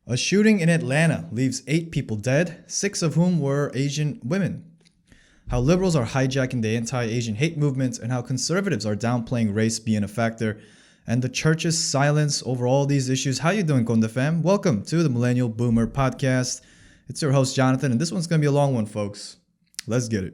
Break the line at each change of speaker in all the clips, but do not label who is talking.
A shooting in Atlanta leaves 8 people dead, 6 of whom were Asian women. How liberals are hijacking the anti-Asian hate movement, and how conservatives are downplaying race being a factor, and the church's silence over all these issues. How you doing, Conde fam? Welcome to the Millennial Boomer Podcast. It's your host, Jonathan, and this one's going to be a long one, folks. Let's get it.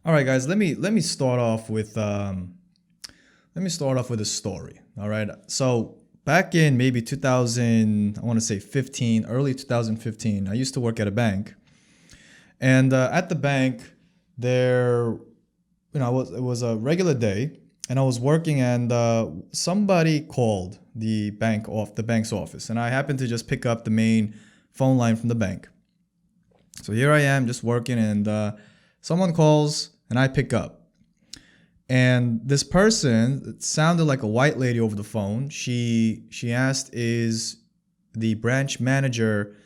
All right, guys. Let me start off with a story. All right. So back in maybe 2000, I want to say 15, early 2015, I used to work at a bank, and at the bank there, it was a regular day, and I was working, and somebody called the bank's office, and I happened to just pick up the main phone line from the bank. So here I am, just working, and someone calls. And I pick up. And this person, it sounded like a white lady over the phone. She asked, is the branch manager,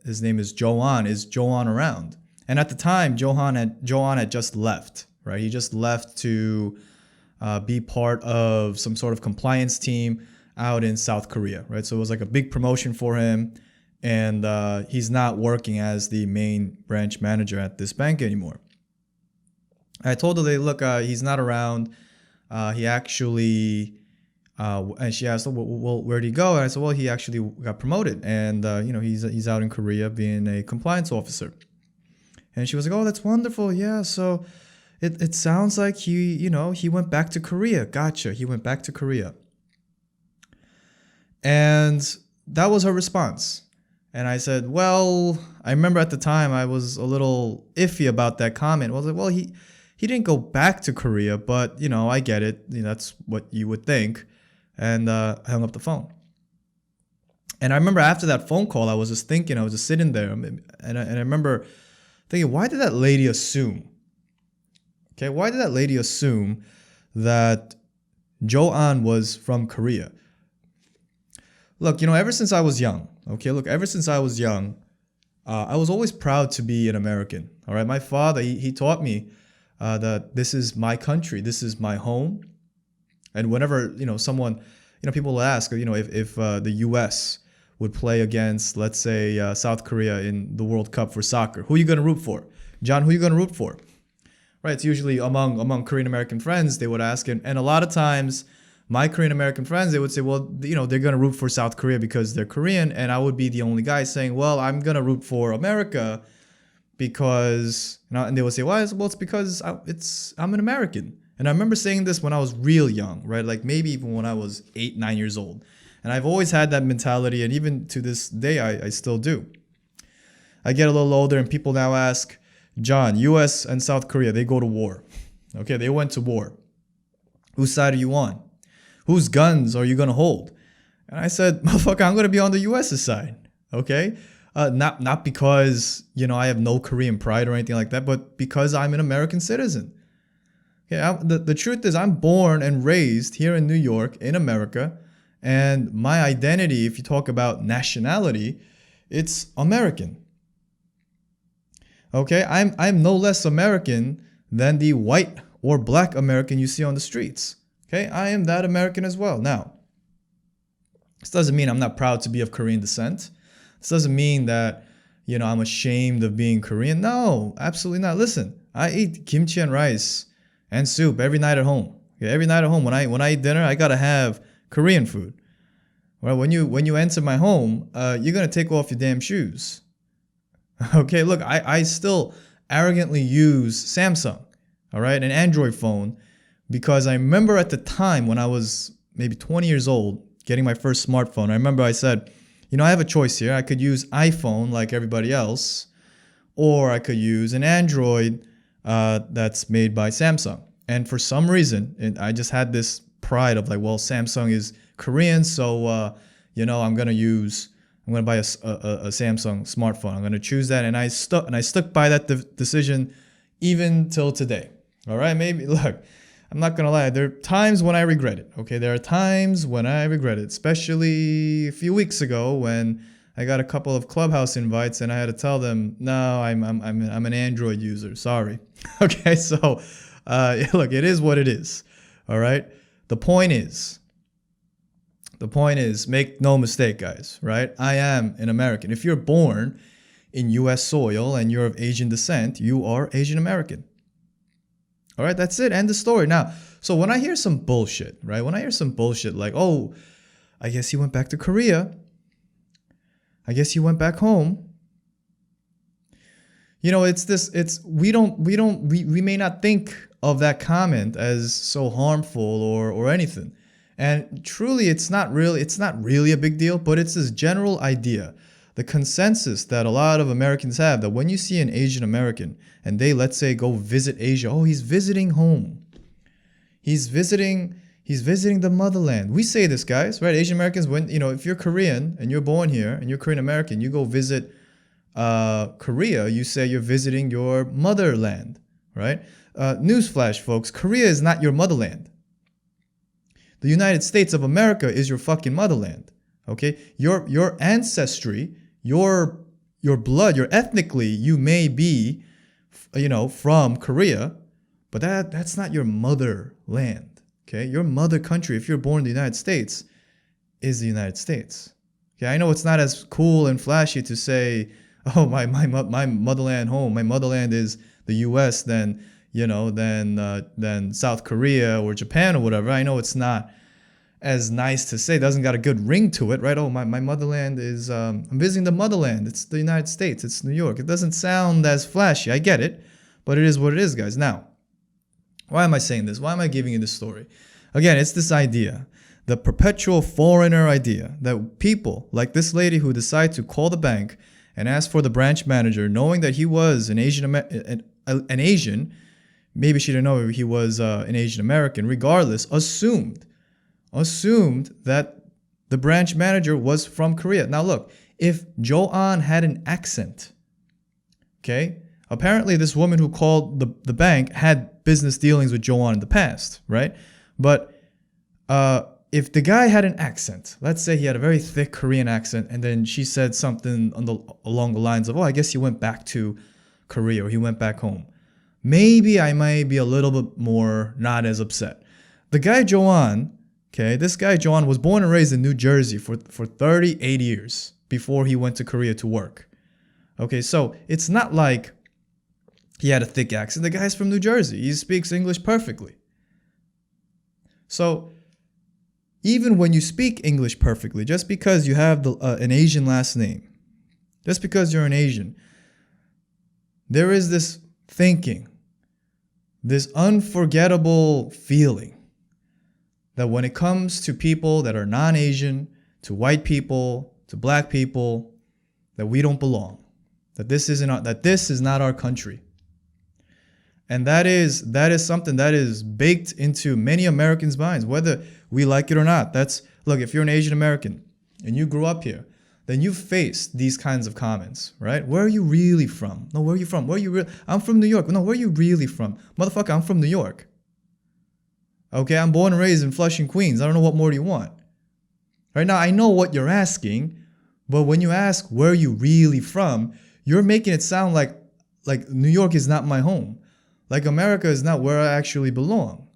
his name is Joanne, is Joanne around? And at the time, Joanne had just left, right? He just left to be part of some sort of compliance team out in South Korea, right? So it was like a big promotion for him. And he's not working as the main branch manager at this bank anymore. I told the lady, look, he's not around. He actually, and she asked, well, where'd he go? And I said, well, he actually got promoted, and he's out in Korea being a compliance officer. And she was like, oh, that's wonderful. Yeah, so it sounds like he went back to Korea. Gotcha. He went back to Korea. And that was her response. And I said, well, I remember at the time I was a little iffy about that comment. I was like, well, he didn't go back to Korea, but, I get it. That's what you would think. And I hung up the phone. And I remember after that phone call, I was just thinking, I was just sitting there. And I remember thinking, why did that lady assume? Okay, why did that lady assume that Joanne was from Korea? Look, ever since I was young, I was always proud to be an American. All right, my father, he taught me that this is my country, this is my home. And whenever someone, people will ask, if the U.S. would play against, let's say, South Korea in the World Cup for soccer, who are you going to root for? John, who are you going to root for? Right? It's usually among Korean American friends they would ask, and a lot of times my Korean American friends, they would say, well, they're going to root for South Korea because they're Korean, and I would be the only guy saying, well, I'm going to root for America because, and they would say, why? Well, it's because I'm an American. And I remember saying this when I was real young, right? Like maybe even when I was 8, 9 years old. And I've always had that mentality, and even to this day, I still do. I get a little older, and people now ask, John, U.S. and South Korea, they go to war. Okay, they went to war. Whose side are you on? Whose guns are you going to hold? And I said, motherfucker, I'm going to be on the U.S.'s side, okay? Not because, I have no Korean pride or anything like that, but because I'm an American citizen. Okay, the truth is I'm born and raised here in New York, in America, and my identity, if you talk about nationality, it's American. Okay, I'm no less American than the white or black American you see on the streets. Okay, I am that American as well. Now, this doesn't mean I'm not proud to be of Korean descent. This doesn't mean that, I'm ashamed of being Korean. No, absolutely not. Listen, I eat kimchi and rice and soup every night at home. Okay, every night at home. When I eat dinner, I gotta have Korean food. Well, when you enter my home, you're gonna take off your damn shoes. Okay, look, I still arrogantly use Samsung, all right, an Android phone. Because I remember at the time when I was maybe 20 years old, getting my first smartphone, I remember I said, I have a choice here. I could use iPhone like everybody else, or I could use an Android that's made by Samsung. And for some reason, I just had this pride of like, well, Samsung is Korean, so I'm gonna buy a Samsung smartphone. I'm gonna choose that, and I stuck by that decision even till today. All right, maybe look. I'm not going to lie. There are times when I regret it. Okay, there are times when I regret it, especially a few weeks ago when I got a couple of Clubhouse invites, and I had to tell them, no, I'm an Android user. Sorry. Okay, so look, it is what it is. All right. The point is, make no mistake, guys. Right? I am an American. If you're born in U.S. soil and you're of Asian descent, you are Asian American. All right, that's it. End the story. Now, so when I hear some bullshit, right? When I hear some bullshit like, oh, I guess he went back to Korea. I guess he went back home. You know, we may not think of that comment as so harmful or anything. And truly, it's not really a big deal, but it's this general idea. The consensus that a lot of Americans have that when you see an Asian American and they, let's say, go visit Asia, oh, he's visiting home. He's visiting the motherland. We say this, guys, right? Asian Americans, when, you know, if you're Korean and you're born here and you're Korean American, you go visit Korea, you say you're visiting your motherland, right? Newsflash, folks, Korea is not your motherland. The United States of America is your fucking motherland. Okay? Your ancestry, your blood, ethnically, you may be, you know, from Korea, but that's not your motherland. Okay? Your mother country, if you're born in the United States, is the United States. Okay? I know it's not as cool and flashy to say, oh, my motherland home, my motherland is the US than South Korea or Japan or whatever. I know it's not as nice to say. It doesn't got a good ring to it, right? Oh, my motherland is, I'm visiting the motherland. It's the United States. It's New York. It doesn't sound as flashy. I get it, but it is what it is, guys. Now, why am I saying this? Why am I giving you this story? Again, it's this idea, the perpetual foreigner idea, that people like this lady who decide to call the bank and ask for the branch manager, knowing that he was an Asian, maybe she didn't know he was an Asian American, regardless, assumed that the branch manager was from Korea. Now look, if Jo-An had an accent, okay, apparently this woman who called the bank had business dealings with Jo-An in the past, right? But if the guy had an accent, let's say he had a very thick Korean accent, and then she said something along the lines of, oh, I guess he went back to Korea or he went back home, maybe I might be a little bit more not as upset. The guy Jo-An, okay, this guy Jo-An was born and raised in New Jersey for 38 years before he went to Korea to work. Okay, so it's not like he had a thick accent. The guy's from New Jersey. He speaks English perfectly. So even when you speak English perfectly, just because you have an Asian last name, just because you're an Asian, there is this thinking, this unforgettable feeling that when it comes to people that are non-Asian, to white people, to black people, that we don't belong, that this is not our country. And that is something that is baked into many Americans' minds, whether we like it or not. Look, if you're an Asian American and you grew up here, then you've faced these kinds of comments, right? Where are you really from? No, where are you from? I'm from New York. No, where are you really from? Motherfucker, I'm from New York. Okay, I'm born and raised in Flushing, Queens. I don't know what more do you want. Right now, I know what you're asking, but when you ask where are you really from, you're making it sound like New York is not my home. Like America is not where I actually belong.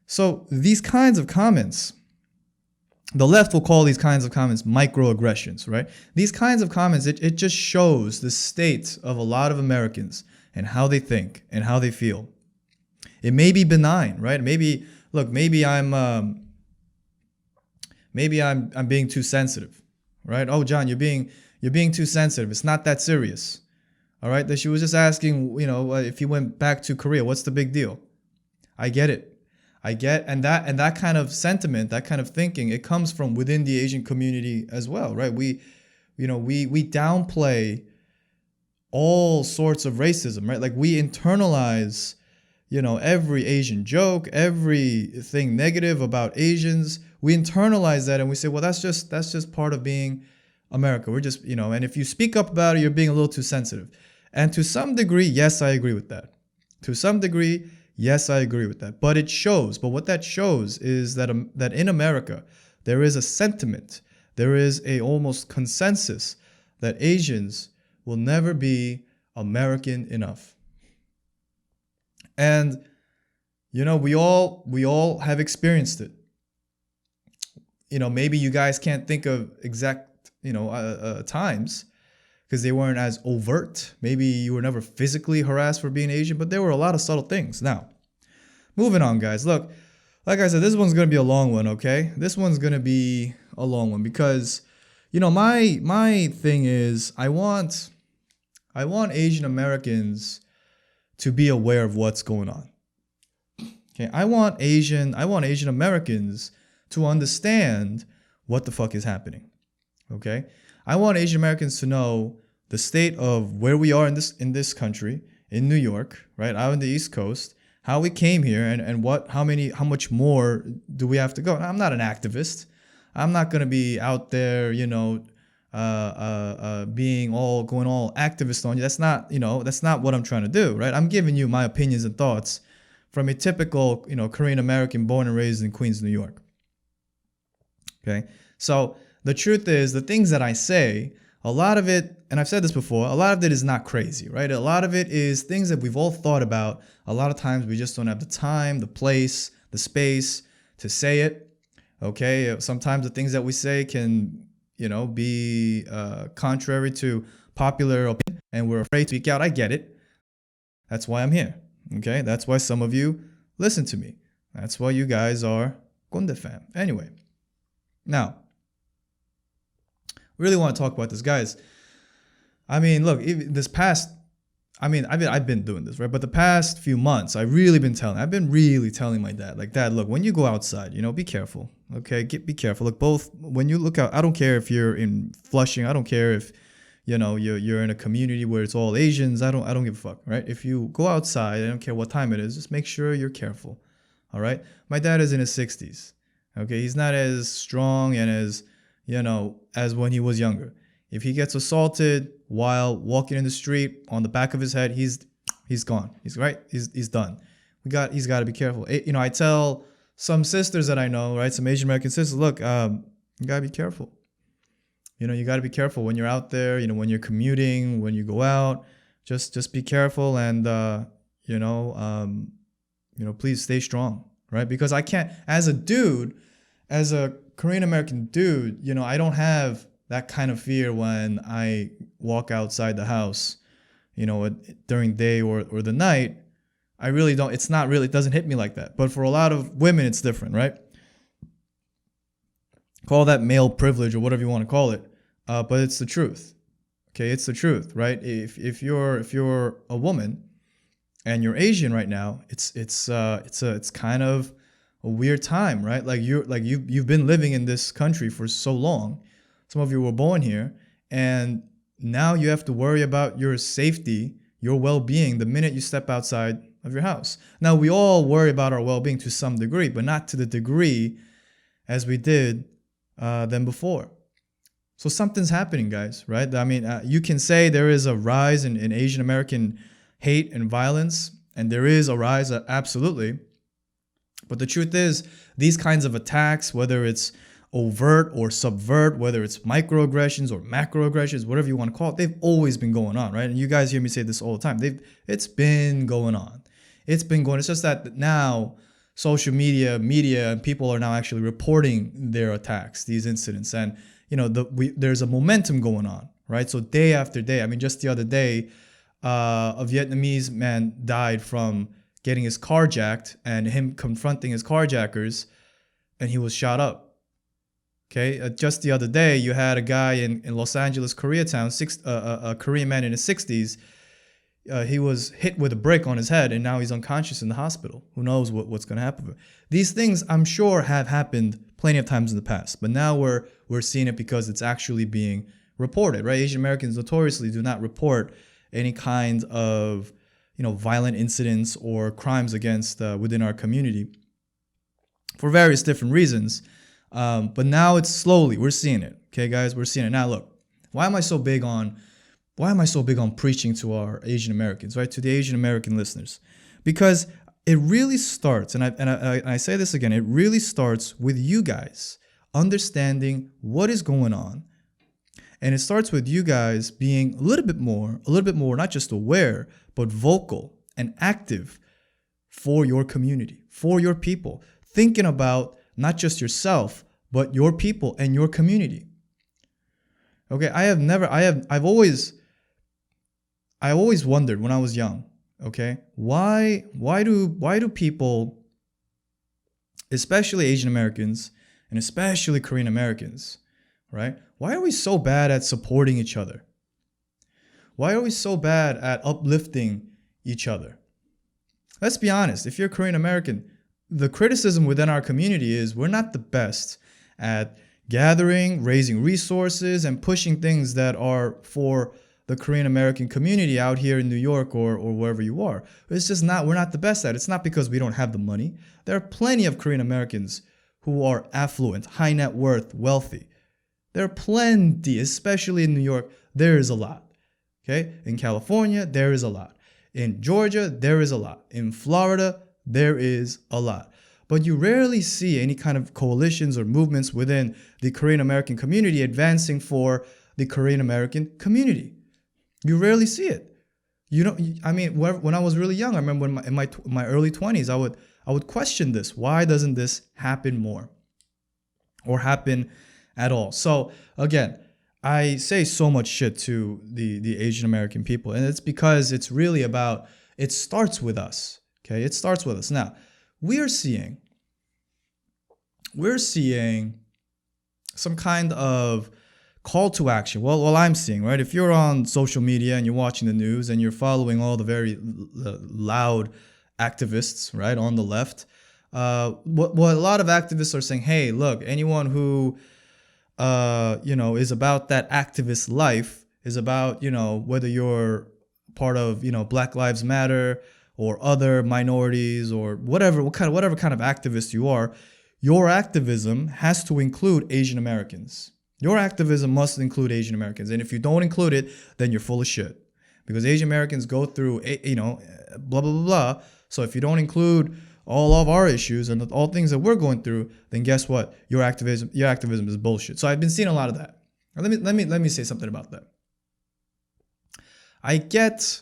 So these kinds of comments, the left will call these kinds of comments microaggressions, right? These kinds of comments, it just shows the state of a lot of Americans and how they think and how they feel. It may be benign, right? Maybe I'm being too sensitive, right? Oh, John, you're being too sensitive. It's not that serious. All right, that she was just asking, if he went back to Korea, what's the big deal? I get it. And that kind of sentiment, that kind of thinking, it comes from within the Asian community as well, right? We downplay all sorts of racism, right? Like we internalize, every Asian joke, everything negative about Asians. We internalize that and we say, well, that's just part of being America. We're just, and if you speak up about it, you're being a little too sensitive. And to some degree, yes, I agree with that. But it shows. But what that shows is that in America, there is a sentiment there is a almost consensus that Asians will never be American enough. And we all have experienced it. Maybe you guys can't think of exact times because they weren't as overt. Maybe you were never physically harassed for being Asian, but there were a lot of subtle things. Now, moving on, guys. Look, like I said, this one's gonna be a long one. Okay, this one's gonna be a long one because my thing is I want Asian Americans to be aware of what's going on. Okay, I want Asian Americans to understand what the fuck is happening. Okay, I want Asian Americans to know the state of where we are in this country, in New York, right, out on the East Coast, how we came here, and how much more do we have to go. Now, I'm not an activist. I'm not gonna be out there, being going all activist on you. That's not what I'm trying to do, right? I'm giving you my opinions and thoughts from a typical, Korean American born and raised in Queens, New York. Okay, so the truth is, the things that I say, a lot of it, and I've said this before, a lot of it is not crazy, right? A lot of it is things that we've all thought about. A lot of times we just don't have the time, the place, the space to say it. Okay, sometimes the things that we say can, be contrary to popular opinion, and we're afraid to speak out. I get it. That's why I'm here. Okay, that's why some of you listen to me. That's why you guys are Kunde fam. Anyway, now, really want to talk about this, guys. I mean, look, I've been doing this, right? But the past few months, I've been really telling my dad, like, Dad, look, when you go outside, be careful, okay? Be careful. Look, both when you look out, I don't care if you're in Flushing, I don't care if, you're in a community where it's all Asians. I don't give a fuck, right? If you go outside, I don't care what time it is, just make sure you're careful, all right? My dad is in his 60s, okay? He's not as strong and as, as when he was younger. If he gets assaulted while walking in the street, on the back of his head, he's gone. He's done. He's got to be careful. I tell some sisters that I know, right, some Asian American sisters, look, you gotta be careful. You gotta be careful when you're out there. When you're commuting, when you go out, just be careful, and please stay strong, right? Because I can't, as a Korean American dude, I don't have that kind of fear when I walk outside the house, during day or the night. I really don't. It doesn't hit me like that. But for a lot of women, it's different, right? Call that male privilege or whatever you want to call it. But it's the truth. Okay, it's the truth, right? If you're a woman and you're Asian right now, it's kind of a weird time, right? You've been living in this country for so long. Some of you were born here, and now you have to worry about your safety, your well-being the minute you step outside of your house. Now, we all worry about our well-being to some degree, but not to the degree as we did than before. So something's happening, guys, right? I mean, you can say there is a rise in Asian American hate and violence, and there is a rise, absolutely. But the truth is, these kinds of attacks, whether it's overt or subvert, whether it's microaggressions or macroaggressions, whatever you want to call it, they've always been going on, right? And you guys hear me say this all the time. It's been going on. It's just that now social media, and people are now actually reporting their attacks, these incidents, and there's a momentum going on, right? So day after day, I mean, just the other day, a Vietnamese man died from getting his car jacked and him confronting his carjackers, and he was shot up. Okay, just the other day, you had a guy in Los Angeles, Koreatown, a Korean man in his 60s. He was hit with a brick on his head, and now he's unconscious in the hospital. Who knows what's going to happen? These things, I'm sure, have happened plenty of times in the past, but now we're seeing it because it's actually being reported, right? Asian Americans notoriously do not report any kind of violent incidents or crimes against within our community for various different reasons. But now we're seeing it. Okay, guys, we're seeing it. Now, look, why am I so big on preaching to our Asian Americans, right? To the Asian American listeners, because it really starts, and I say this again, it really starts with you guys understanding what is going on. And it starts with you guys being a little bit more, not just aware, but vocal and active for your community, for your people, thinking about not just yourself, but your people and your community. Okay, I've always wondered when I was young, okay, why do people, especially Asian Americans and especially Korean Americans, right? Why are we so bad at supporting each other? Why are we so bad at uplifting each other? Let's be honest, if you're Korean American, the criticism within our community is we're not the best at gathering, raising resources, and pushing things that are for the Korean American community out here in New York or wherever you are. It's just not, we're not the best at it. It's not because we don't have the money. There are plenty of Korean Americans who are affluent, high net worth, wealthy. There are plenty, especially in New York, there is a lot. Okay? In California, there is a lot. In Georgia, there is a lot. In Florida, there is a lot. But you rarely see any kind of coalitions or movements within the Korean American community advancing for the Korean American community. You rarely see it. You know, I mean, when I was really young, I remember in my early 20s, I would question this. Why doesn't this happen more or happen at all? So again, I say so much shit to the Asian American people, and it's because it's really about, it starts with us. Okay, it starts with us. Now, we're seeing some kind of call to action. Well, I'm seeing, right? If you're on social media and you're watching the news and you're following all the very loud activists, right, on the left, what a lot of activists are saying, hey, look, anyone who, is about that activist life, is about, whether you're part of, Black Lives Matter or other minorities or whatever kind of activist you are, your activism has to include Asian Americans. Your activism must include Asian Americans. And if you don't include it, then you're full of shit. Because Asian Americans go through, blah, blah, blah, blah. So if you don't include all of our issues and all things that we're going through, then guess what? Your activism is bullshit. So I've been seeing a lot of that. Let me say something about that. I get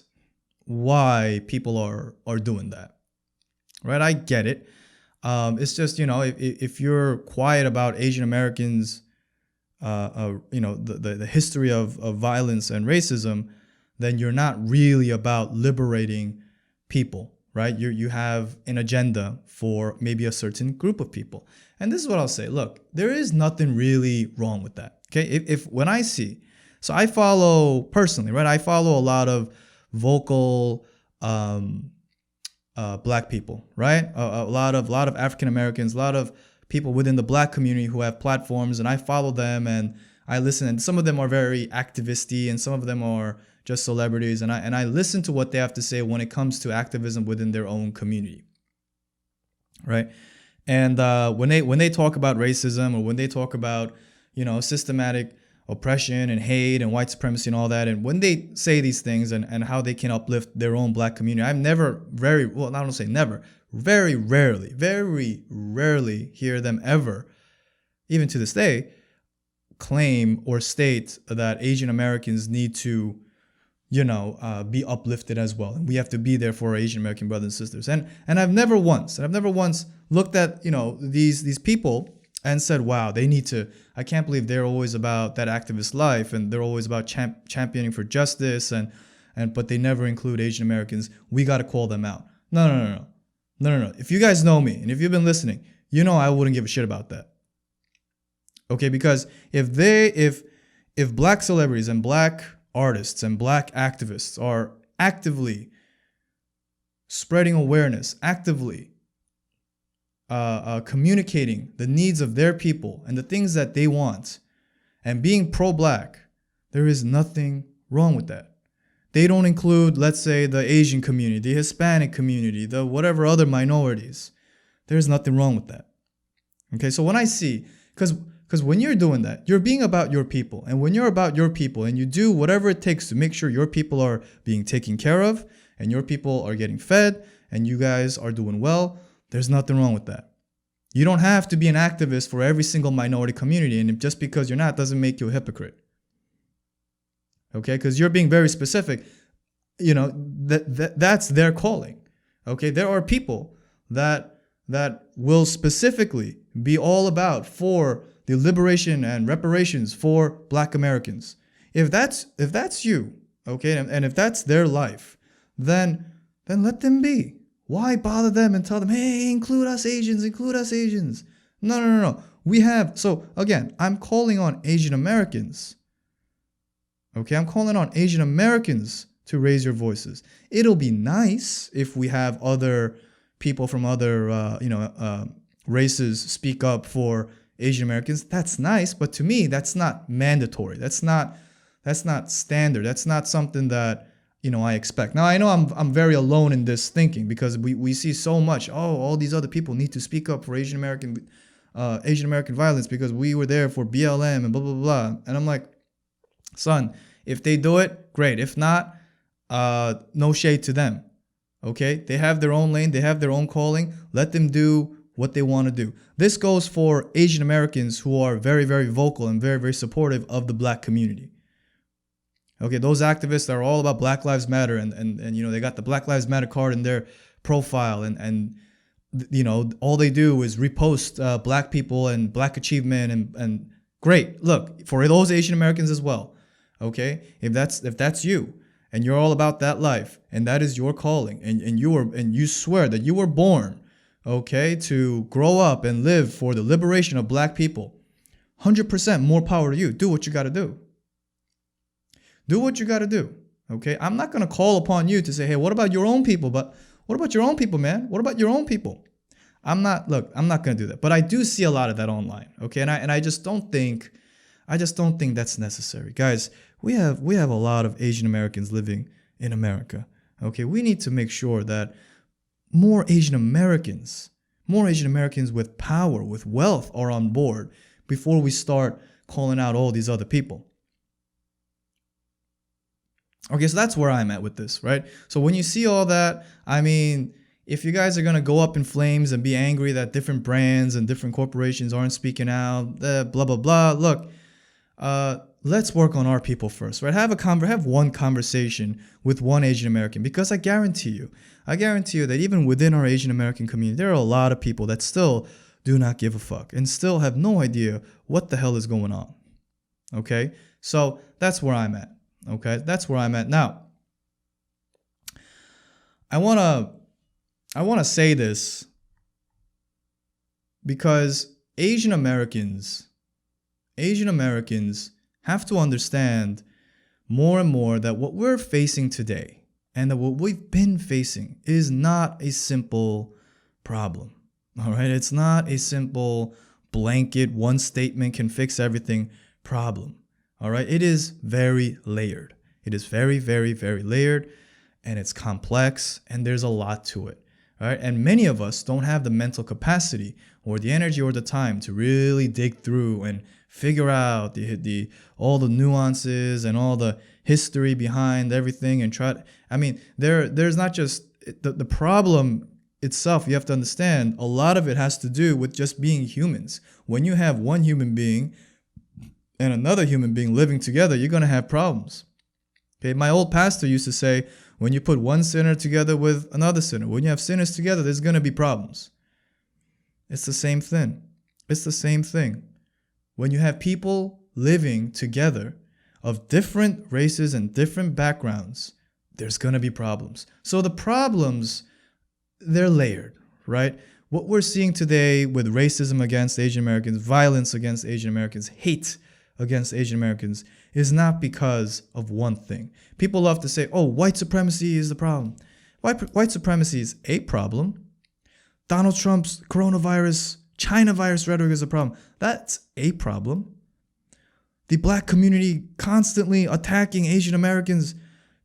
why people are doing that, right? I get it. It's just, if you're quiet about Asian Americans, the history of violence and racism, then you're not really about liberating people, right? You have an agenda for maybe a certain group of people. And this is what I'll say. Look, there is nothing really wrong with that. Okay. If when I see, so I follow personally, right? I follow a lot of vocal, Black people, right? A lot of African Americans, a lot of people within the Black community who have platforms, and I follow them and I listen. And some of them are very activisty, and some of them are just celebrities. And I listen to what they have to say when it comes to activism within their own community, right? And when they talk about racism, or when they talk about systematic oppression and hate and white supremacy and all that, and when they say these things and how they can uplift their own Black community, I've never, very rarely hear them ever, even to this day, claim or state that Asian Americans need to, be uplifted as well, and we have to be there for our Asian American brothers and sisters. And I've never once looked at these people and said, wow, they need to, I can't believe they're always about that activist life and they're always about championing for justice but they never include Asian Americans. We got to call them out. No. If you guys know me and if you've been listening, I wouldn't give a shit about that. Okay, because if Black celebrities and Black artists and Black activists are actively spreading awareness, actively communicating the needs of their people and the things that they want, and being pro-Black, there is nothing wrong with that. They don't include, let's say, the Asian community, the Hispanic community, the whatever other minorities. There's nothing wrong with that. Okay, so when I see, because when you're doing that, you're being about your people. And when you're about your people and you do whatever it takes to make sure your people are being taken care of and your people are getting fed and you guys are doing well, there's nothing wrong with that. You don't have to be an activist for every single minority community. And just because you're not doesn't make you a hypocrite. Okay, because you're being very specific. That's their calling. Okay, there are people that will specifically be all about for the liberation and reparations for Black Americans. If that's you, okay, and if that's their life, then let them be. Why bother them and tell them, hey, include us Asians, include us Asians? No. So again, I'm calling on Asian Americans. Okay, I'm calling on Asian Americans to raise your voices. It'll be nice if we have other people from other races speak up for Asian Americans. That's nice, but to me, that's not mandatory. That's not standard. That's not something that I expect. Now I know I'm very alone in this thinking, because we see so much. Oh, all these other people need to speak up for Asian American violence because we were there for BLM and blah blah blah. And I'm like, son, if they do it, great. If not, no shade to them. Okay, they have their own lane. They have their own calling. Let them do what they want to do. This goes for Asian Americans who are very, very vocal and very, very supportive of the Black community. Okay, those activists are all about Black Lives Matter, and they got the Black Lives Matter card in their profile, and all they do is repost Black people and Black achievement, and great. Look, for those Asian Americans as well. Okay, if that's you, and you're all about that life, and that is your calling, and you swear that you were born, okay, to grow up and live for the liberation of Black people, 100% more power to you. Do what you got to do. Do what you got to do. Okay, I'm not going to call upon you to say, hey, what about your own people? But what about your own people, man? What about your own people? I'm not going to do that. But I do see a lot of that online. Okay, and I just don't think that's necessary, guys. We have a lot of Asian Americans living in America. Okay, we need to make sure that more Asian Americans with power, with wealth, are on board before we start calling out all these other people. Okay, so that's where I'm at with this, right? So when you see all that, I mean, if you guys are going to go up in flames and be angry that different brands and different corporations aren't speaking out, blah, blah, blah, look, let's work on our people first, right? Have one conversation with one Asian American, because I guarantee you that even within our Asian American community, there are a lot of people that still do not give a fuck and still have no idea what the hell is going on. Okay, so that's where I'm at. Okay, that's where I'm at now. I wanna say this because Asian Americans have to understand more and more that what we're facing today and that what we've been facing is not a simple problem. All right, it's not a simple blanket one statement can fix everything problem. All right, it is very layered. It is very, very, very layered, and it's complex, and there's a lot to it. All right, and many of us don't have the mental capacity or the energy or the time to really dig through and figure out all the nuances and all the history behind everything and there's not just the problem itself. You have to understand a lot of it has to do with just being humans. When you have one human being and another human being living together, you're going to have problems. Okay, my old pastor used to say, when you put one sinner together with another sinner, when you have sinners together, there's going to be problems. It's the same thing. It's the same thing. When you have people living together of different races and different backgrounds, there's going to be problems. So the problems, they're layered, right? What we're seeing today with racism against Asian Americans, violence against Asian Americans, hate against Asian Americans is not because of one thing. People love to say, oh, white supremacy is the problem. White supremacy is a problem. Donald Trump's coronavirus, China virus rhetoric is a problem. That's a problem. The Black community constantly attacking Asian Americans,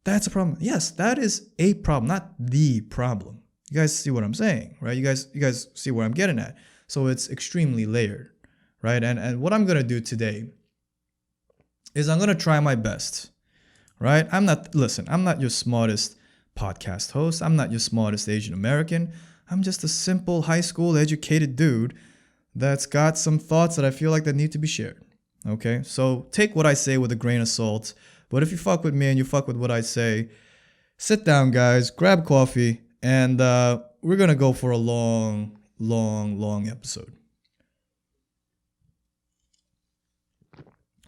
that's a problem. Yes, that is a problem, not the problem. You guys see what I'm saying, right? You guys see where I'm getting at. So it's extremely layered, right? And what I'm going to do today is I'm going to try my best, right? I'm not your smartest podcast host. I'm not your smartest Asian American. I'm just a simple high school educated dude that's got some thoughts that I feel like that need to be shared. Okay, so take what I say with a grain of salt. But if you fuck with me and you fuck with what I say, sit down, guys, grab coffee, and we're gonna go for a long episode.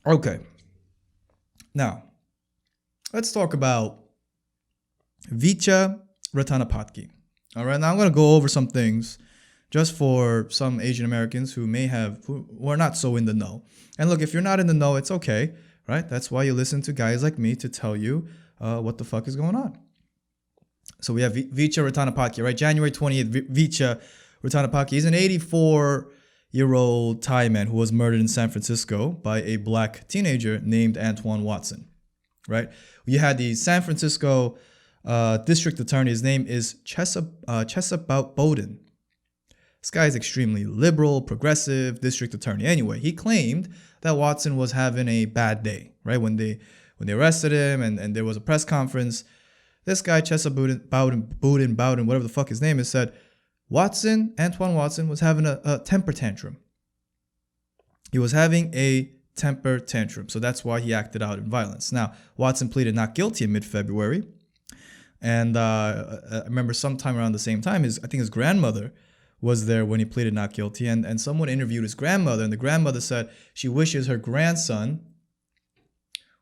Okay, now let's talk about Vicha Ratanapatki. All right, now I'm gonna go over some things just for some Asian Americans who are not so in the know. And look, if you're not in the know, it's okay, right? That's why you listen to guys like me to tell you what the fuck is going on. So we have Vicha Ratanapatki, right? January 20th, Vicha Ratanapatki is an 84-year-old Thai man who was murdered in San Francisco by a black teenager named Antoine Watson, right? You had the San Francisco district attorney. His name is Chesa Bowden. This guy is extremely liberal, progressive district attorney. Anyway, he claimed that Watson was having a bad day, right? When they arrested him and there was a press conference, this guy, Chesa Bowden, whatever the fuck his name is, said Antoine Watson was having a temper tantrum. He was having a temper tantrum. So that's why he acted out in violence. Now, Watson pleaded not guilty in mid-February. And I remember sometime around the same time, I think his grandmother was there when he pleaded not guilty. And someone interviewed his grandmother, and the grandmother said she wishes her grandson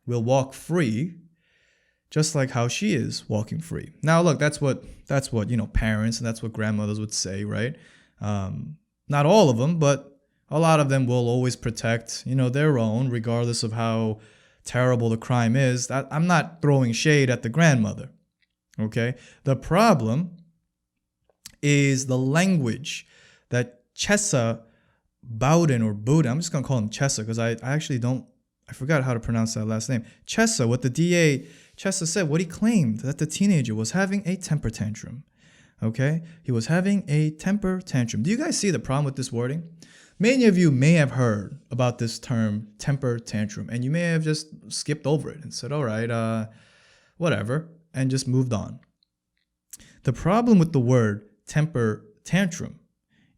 will walk free, just like how she is walking free. Now, look, that's what parents and that's what grandmothers would say, right? Not all of them, but a lot of them will always protect, their own, regardless of how terrible the crime is. I'm not throwing shade at the grandmother, okay? The problem is the language that Chesa Bowden or Bowden, I'm just going to call him Chesa because I forgot how to pronounce that last name. Chesa, what the DA, Chesa said, what he claimed, that the teenager was having a temper tantrum, okay? He was having a temper tantrum. Do you guys see the problem with this wording? Many of you may have heard about this term, temper tantrum, and you may have just skipped over it and said, all right, whatever, and just moved on. The problem with the word temper tantrum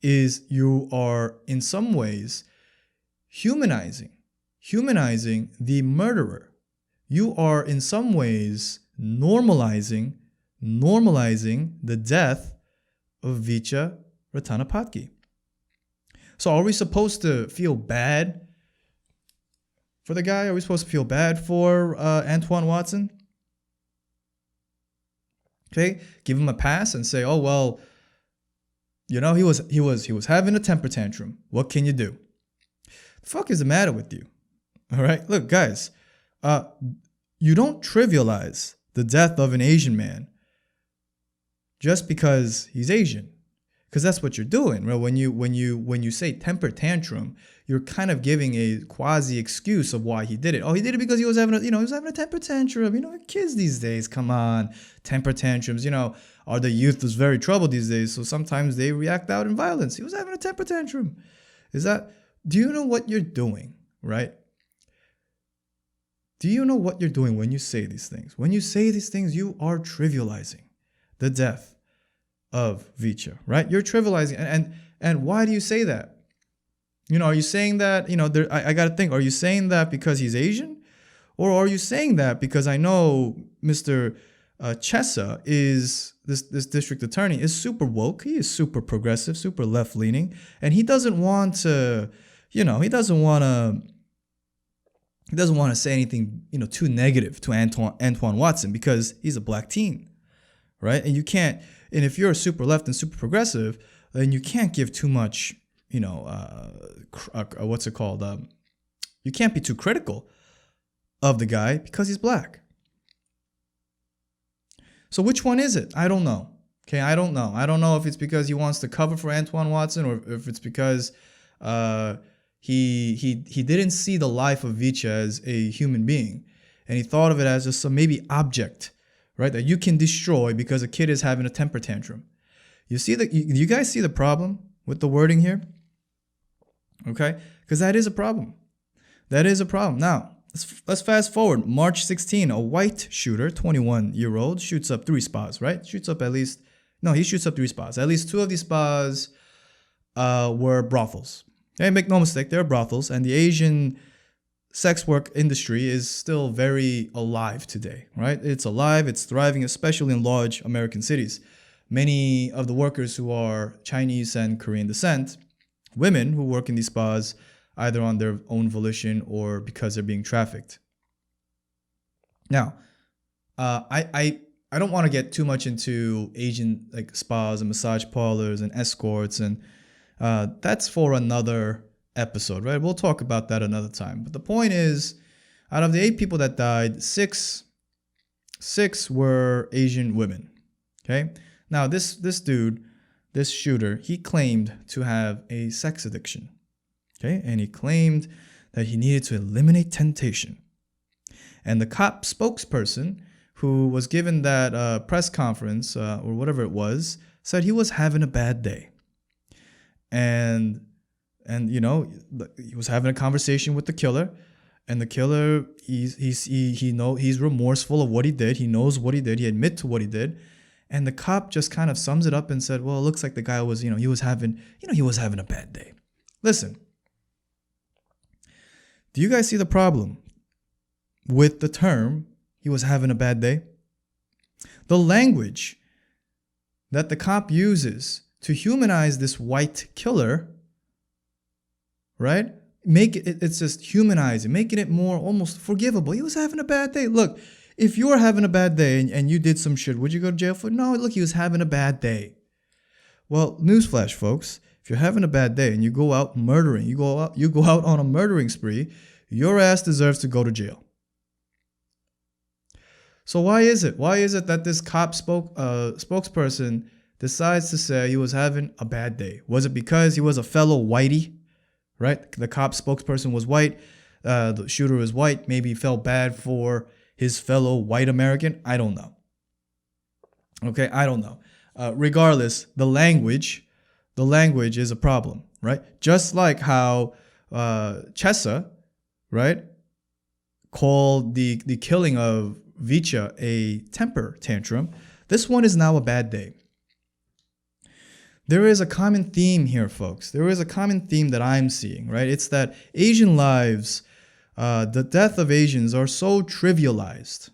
is you are in some ways humanizing the murderer. You are in some ways normalizing the death of Vicha Ratanapatki. So are we supposed to feel bad for the guy? Are we supposed to feel bad for Antoine Watson? Okay, give him a pass and say, oh well, he was having a temper tantrum. What can you do? The fuck is the matter with you? All right, look, guys, you don't trivialize the death of an Asian man just because he's Asian, because that's what you're doing. Right? When you say temper tantrum, you're kind of giving a quasi excuse of why he did it. Oh, he did it because he was having a temper tantrum. Kids these days, come on, temper tantrums. The youth is very troubled these days, so sometimes they react out in violence. He was having a temper tantrum. Do you know what you're doing, right? Do you know what you're doing when you say these things? When you say these things, you are trivializing the death of Vicha, right? You're trivializing. And why do you say that? Are you saying that, I got to think, are you saying that because he's Asian? Or are you saying that because I know Mr. Chesa is, this district attorney is super woke. He is super progressive, super left-leaning. And he doesn't want to, he doesn't want to say anything, too negative to Antoine Watson because he's a black teen, right? And if you're super left and super progressive, then you can't give too much, what's it called? You can't be too critical of the guy because he's black. So which one is it? I don't know. Okay, I don't know. I don't know if it's because he wants to cover for Antoine Watson or if it's because he didn't see the life of Vicha as a human being, and he thought of it as just some maybe object, right, that you can destroy because a kid is having a temper tantrum. You guys see the problem with the wording here? Okay, because that is a problem. That is a problem. Now, let's fast forward. March 16, a white shooter, 21-year-old, shoots up 3 spas, right? He shoots up 3 spas. At least 2 of these spas were brothels. Hey, make no mistake, there are brothels, and the Asian sex work industry is still very alive today, right? It's alive, it's thriving, especially in large American cities. Many of the workers who are Chinese and Korean descent, women who work in these spas either on their own volition or because they're being trafficked. Now, I don't want to get too much into Asian like spas and massage parlors and escorts, and that's for another episode, right? We'll talk about that another time. But the point is, out of the 8 people that died, six were Asian women. Okay. Now this dude, this shooter, he claimed to have a sex addiction. Okay, and he claimed that he needed to eliminate temptation. And the cop spokesperson who was given that press conference or whatever it was said he was having a bad day. And you know, he was having a conversation with the killer, and the killer he's remorseful of what he did. He knows what he did. He admit to what he did. And the cop just kind of sums it up and said, well, it looks like the guy was, he was having a bad day. Listen, do you guys see the problem with the term he was having a bad day? The language that the cop uses to humanize this white killer, right? It's just humanizing, making it more almost forgivable. He was having a bad day. Look, if you were having a bad day and you did some shit, would you go to jail for it? No, look, he was having a bad day. Well, newsflash, folks. If you're having a bad day and you go out murdering, you go out on a murdering spree, your ass deserves to go to jail. So why is it that this cop spokesperson decides to say he was having a bad day? Was it because he was a fellow whitey, right? The cop spokesperson was white. The shooter was white. Maybe he felt bad for his fellow white American. I don't know. Okay, I don't know. Regardless, the language is a problem, right? Just like how Chesa, right, called the killing of Vicha a temper tantrum. This one is now a bad day. There is a common theme here, folks. There is a common theme that I'm seeing, right? It's that Asian lives, the death of Asians are so trivialized,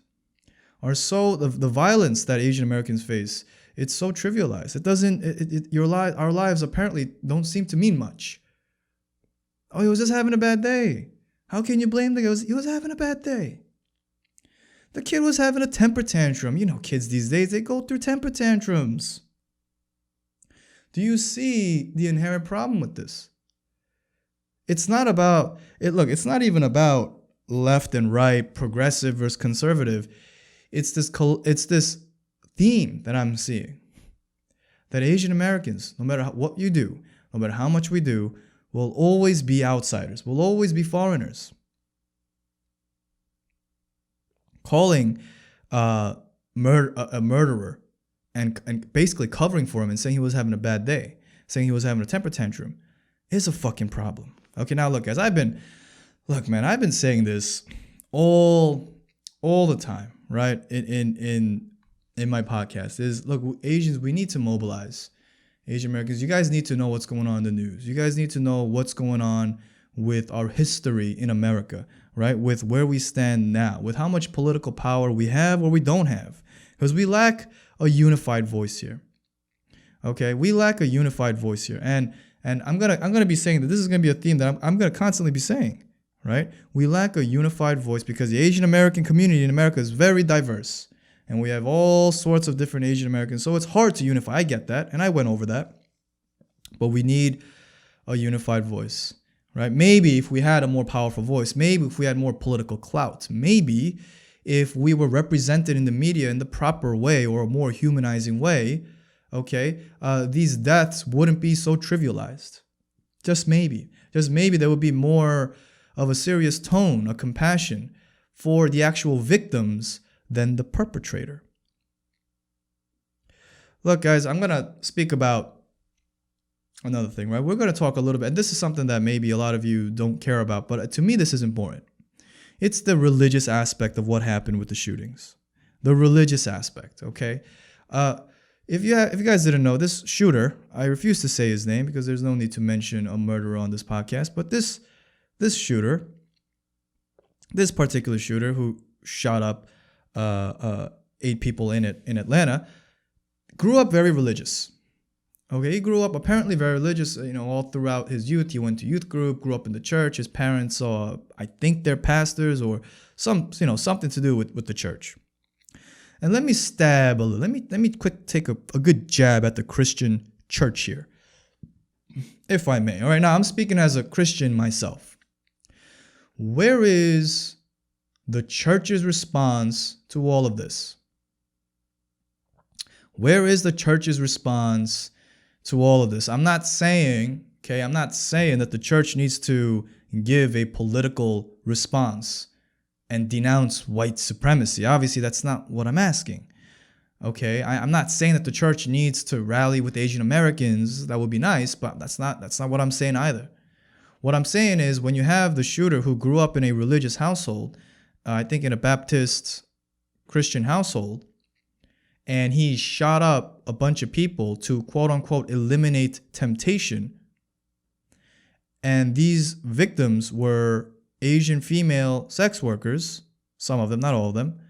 the violence that Asian Americans face, it's so trivialized. It doesn't, our lives apparently don't seem to mean much. Oh, he was just having a bad day. How can you blame the guy? He was having a bad day. The kid was having a temper tantrum. You know, kids these days, they go through temper tantrums. Do you see the inherent problem with this? It's not even about left and right, progressive versus conservative. It's this theme that I'm seeing. That Asian Americans, no matter what you do, no matter how much we do, will always be outsiders, will always be foreigners. Calling a murderer and basically covering for him and saying he was having a bad day, saying he was having a temper tantrum, is a fucking problem. Okay, now look, guys, I've been saying this all the time, right? In my podcast is, look, Asians, we need to mobilize. Asian Americans, you guys need to know what's going on in the news. You guys need to know what's going on with our history in America, right? With where we stand now, with how much political power we have or we don't have, because we lack a unified voice here. Okay, we lack a unified voice here, and I'm gonna be saying that this is gonna be a theme that I'm gonna constantly be saying, right? We lack a unified voice because the Asian American community in America is very diverse, and we have all sorts of different Asian Americans, so it's hard to unify. I get that, and I went over that, but we need a unified voice, right? Maybe if we had a more powerful voice, maybe if we had more political clout, maybe if we were represented in the media in the proper way or a more humanizing way, okay, these deaths wouldn't be so trivialized. Just maybe there would be more of a serious tone, a compassion for the actual victims than the perpetrator. Look, guys, I'm going to speak about another thing, right? We're going to talk a little bit, and this is something that maybe a lot of you don't care about, but to me, this is important. It's the religious aspect of what happened with the shootings. The religious aspect, okay? If you guys didn't know, this shooter, I refuse to say his name because there's no need to mention a murderer on this podcast, but this shooter, this particular shooter who shot up 8 people in Atlanta, grew up very religious. Okay, he grew up apparently very religious, all throughout his youth. He went to youth group, grew up in the church. His parents I think they're pastors or something to do with the church. And let me stab a little. Let me take a good jab at the Christian church here, if I may. All right, now I'm speaking as a Christian myself. Where is the church's response to all of this? Where is the church's response to all of this? I'm not saying that the church needs to give a political response and denounce white supremacy. Obviously, that's not what I'm asking. Okay, I'm not saying that the church needs to rally with Asian Americans. That would be nice, but that's not what I'm saying either. What I'm saying is when you have the shooter who grew up in a religious household, I think in a Baptist Christian household, and he shot up a bunch of people to quote unquote eliminate temptation. And these victims were Asian female sex workers, some of them, not all of them.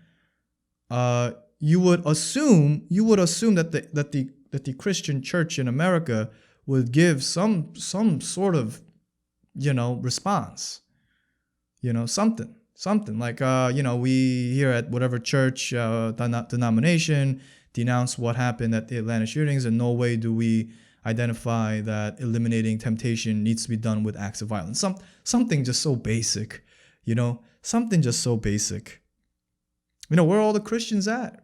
You would assume that the Christian church in America would give some sort of response, something like we here at whatever church denomination denounce what happened at the Atlanta shootings. In no way do we identify that eliminating temptation needs to be done with acts of violence. Something just so basic, something just so basic. Where are all the Christians at?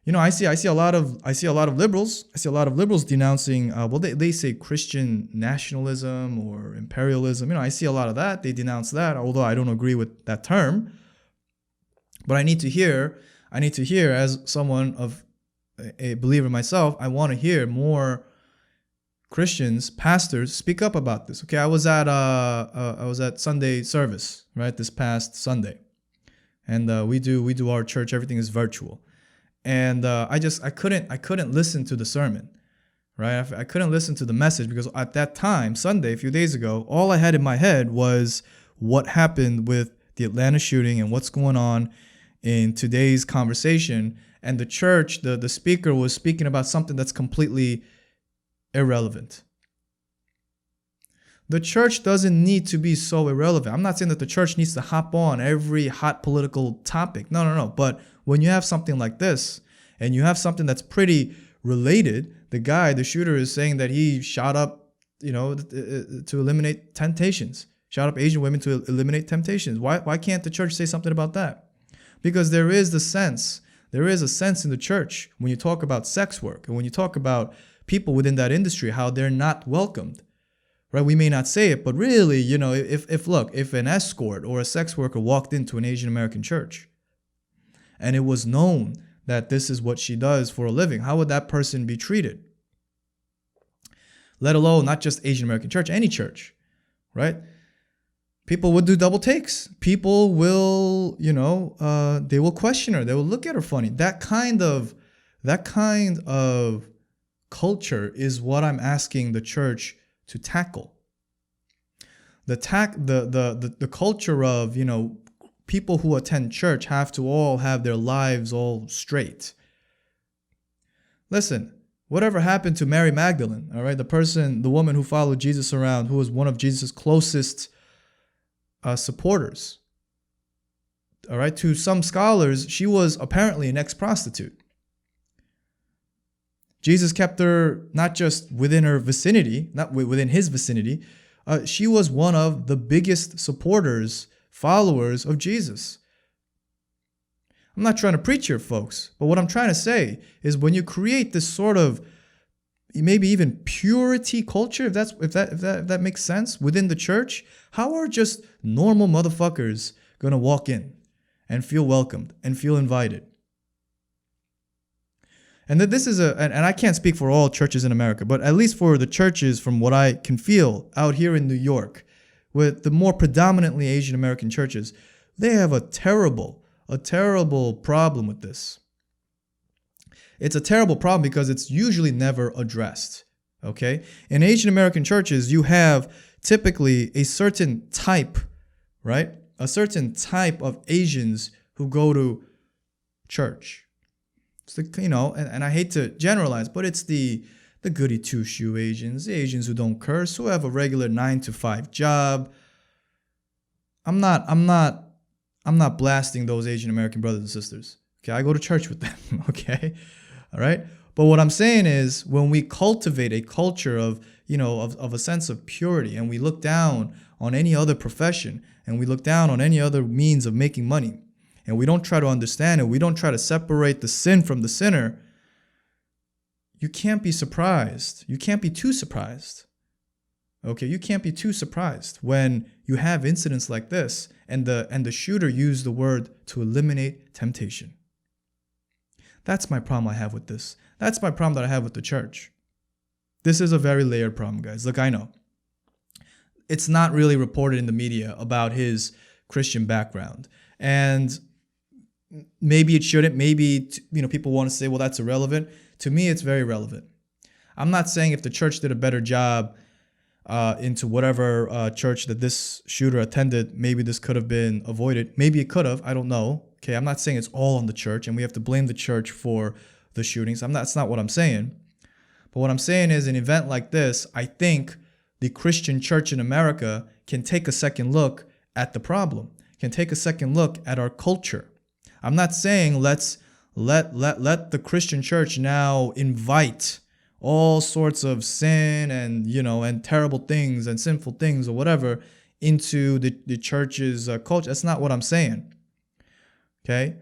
I see a lot of liberals. I see a lot of liberals denouncing. They say Christian nationalism or imperialism. I see a lot of that. They denounce that, although I don't agree with that term. But I need to hear as someone of a believer myself. I want to hear more Christians, pastors, speak up about this. Okay, I was at Sunday service this past Sunday, and we do our church. Everything is virtual. And I couldn't listen to the sermon, right? I couldn't listen to the message because at that time, Sunday, a few days ago, all I had in my head was what happened with the Atlanta shooting and what's going on in today's conversation. And the church, the speaker was speaking about something that's completely irrelevant. The church doesn't need to be so irrelevant. I'm not saying that the church needs to hop on every hot political topic. No. But when you have something like this and you have something that's pretty related, the shooter is saying that he shot up, to eliminate temptations, shot up Asian women to eliminate temptations. Why can't the church say something about that? Because there is a sense in the church when you talk about sex work and when you talk about people within that industry, how they're not welcomed. Right? We may not say it, but really, if an escort or a sex worker walked into an Asian American church and it was known that this is what she does for a living, how would that person be treated? Let alone not just Asian American church, any church, right? People would do double takes. People will, they will question her. They will look at her funny. That kind of culture is what I'm asking the church to tackle. The culture of, people who attend church have to all have their lives all straight. Listen, whatever happened to Mary Magdalene, all right, the woman who followed Jesus around, who was one of Jesus' closest supporters, all right, to some scholars, she was apparently an ex-prostitute. Jesus kept her not just within her vicinity, not within his vicinity. She was one of the biggest supporters, followers of Jesus. I'm not trying to preach here, folks, but what I'm trying to say is when you create this sort of maybe even purity culture, if that makes sense, within the church, how are just normal motherfuckers gonna walk in and feel welcomed and feel invited? And that this is and I can't speak for all churches in America, but at least for the churches from what I can feel out here in New York, with the more predominantly Asian American churches, they have a terrible problem with this. It's a terrible problem because it's usually never addressed. Okay? In Asian American churches, you have typically a certain type, right? A certain type of Asians who go to church. It's the, and I hate to generalize, but it's the goody two-shoe Asians, the Asians who don't curse, who have a regular 9-to-5 job. I'm not blasting those Asian American brothers and sisters. Okay, I go to church with them. Okay, all right. But what I'm saying is, when we cultivate a culture of a sense of purity, and we look down on any other profession, and we look down on any other means of making money, and we don't try to understand it, we don't try to separate the sin from the sinner, you can't be surprised. You can't be too surprised. Okay, you can't be too surprised when you have incidents like this, and the shooter used the word to eliminate temptation. That's my problem I have with this. That's my problem that I have with the church. This is a very layered problem, guys. Look, I know. It's not really reported in the media about his Christian background. And maybe it shouldn't. Maybe, people want to say, well, that's irrelevant. To me, it's very relevant. I'm not saying if the church did a better job into whatever church that this shooter attended, maybe this could have been avoided. Maybe it could have. I don't know. Okay, I'm not saying it's all on the church and we have to blame the church for the shootings. That's not what I'm saying. But what I'm saying is, an event like this, I think the Christian church in America can take a second look at the problem, can take a second look at our culture. I'm not saying let's let the Christian church now invite all sorts of sin and terrible things and sinful things or whatever into the church's culture. That's not what I'm saying. Okay?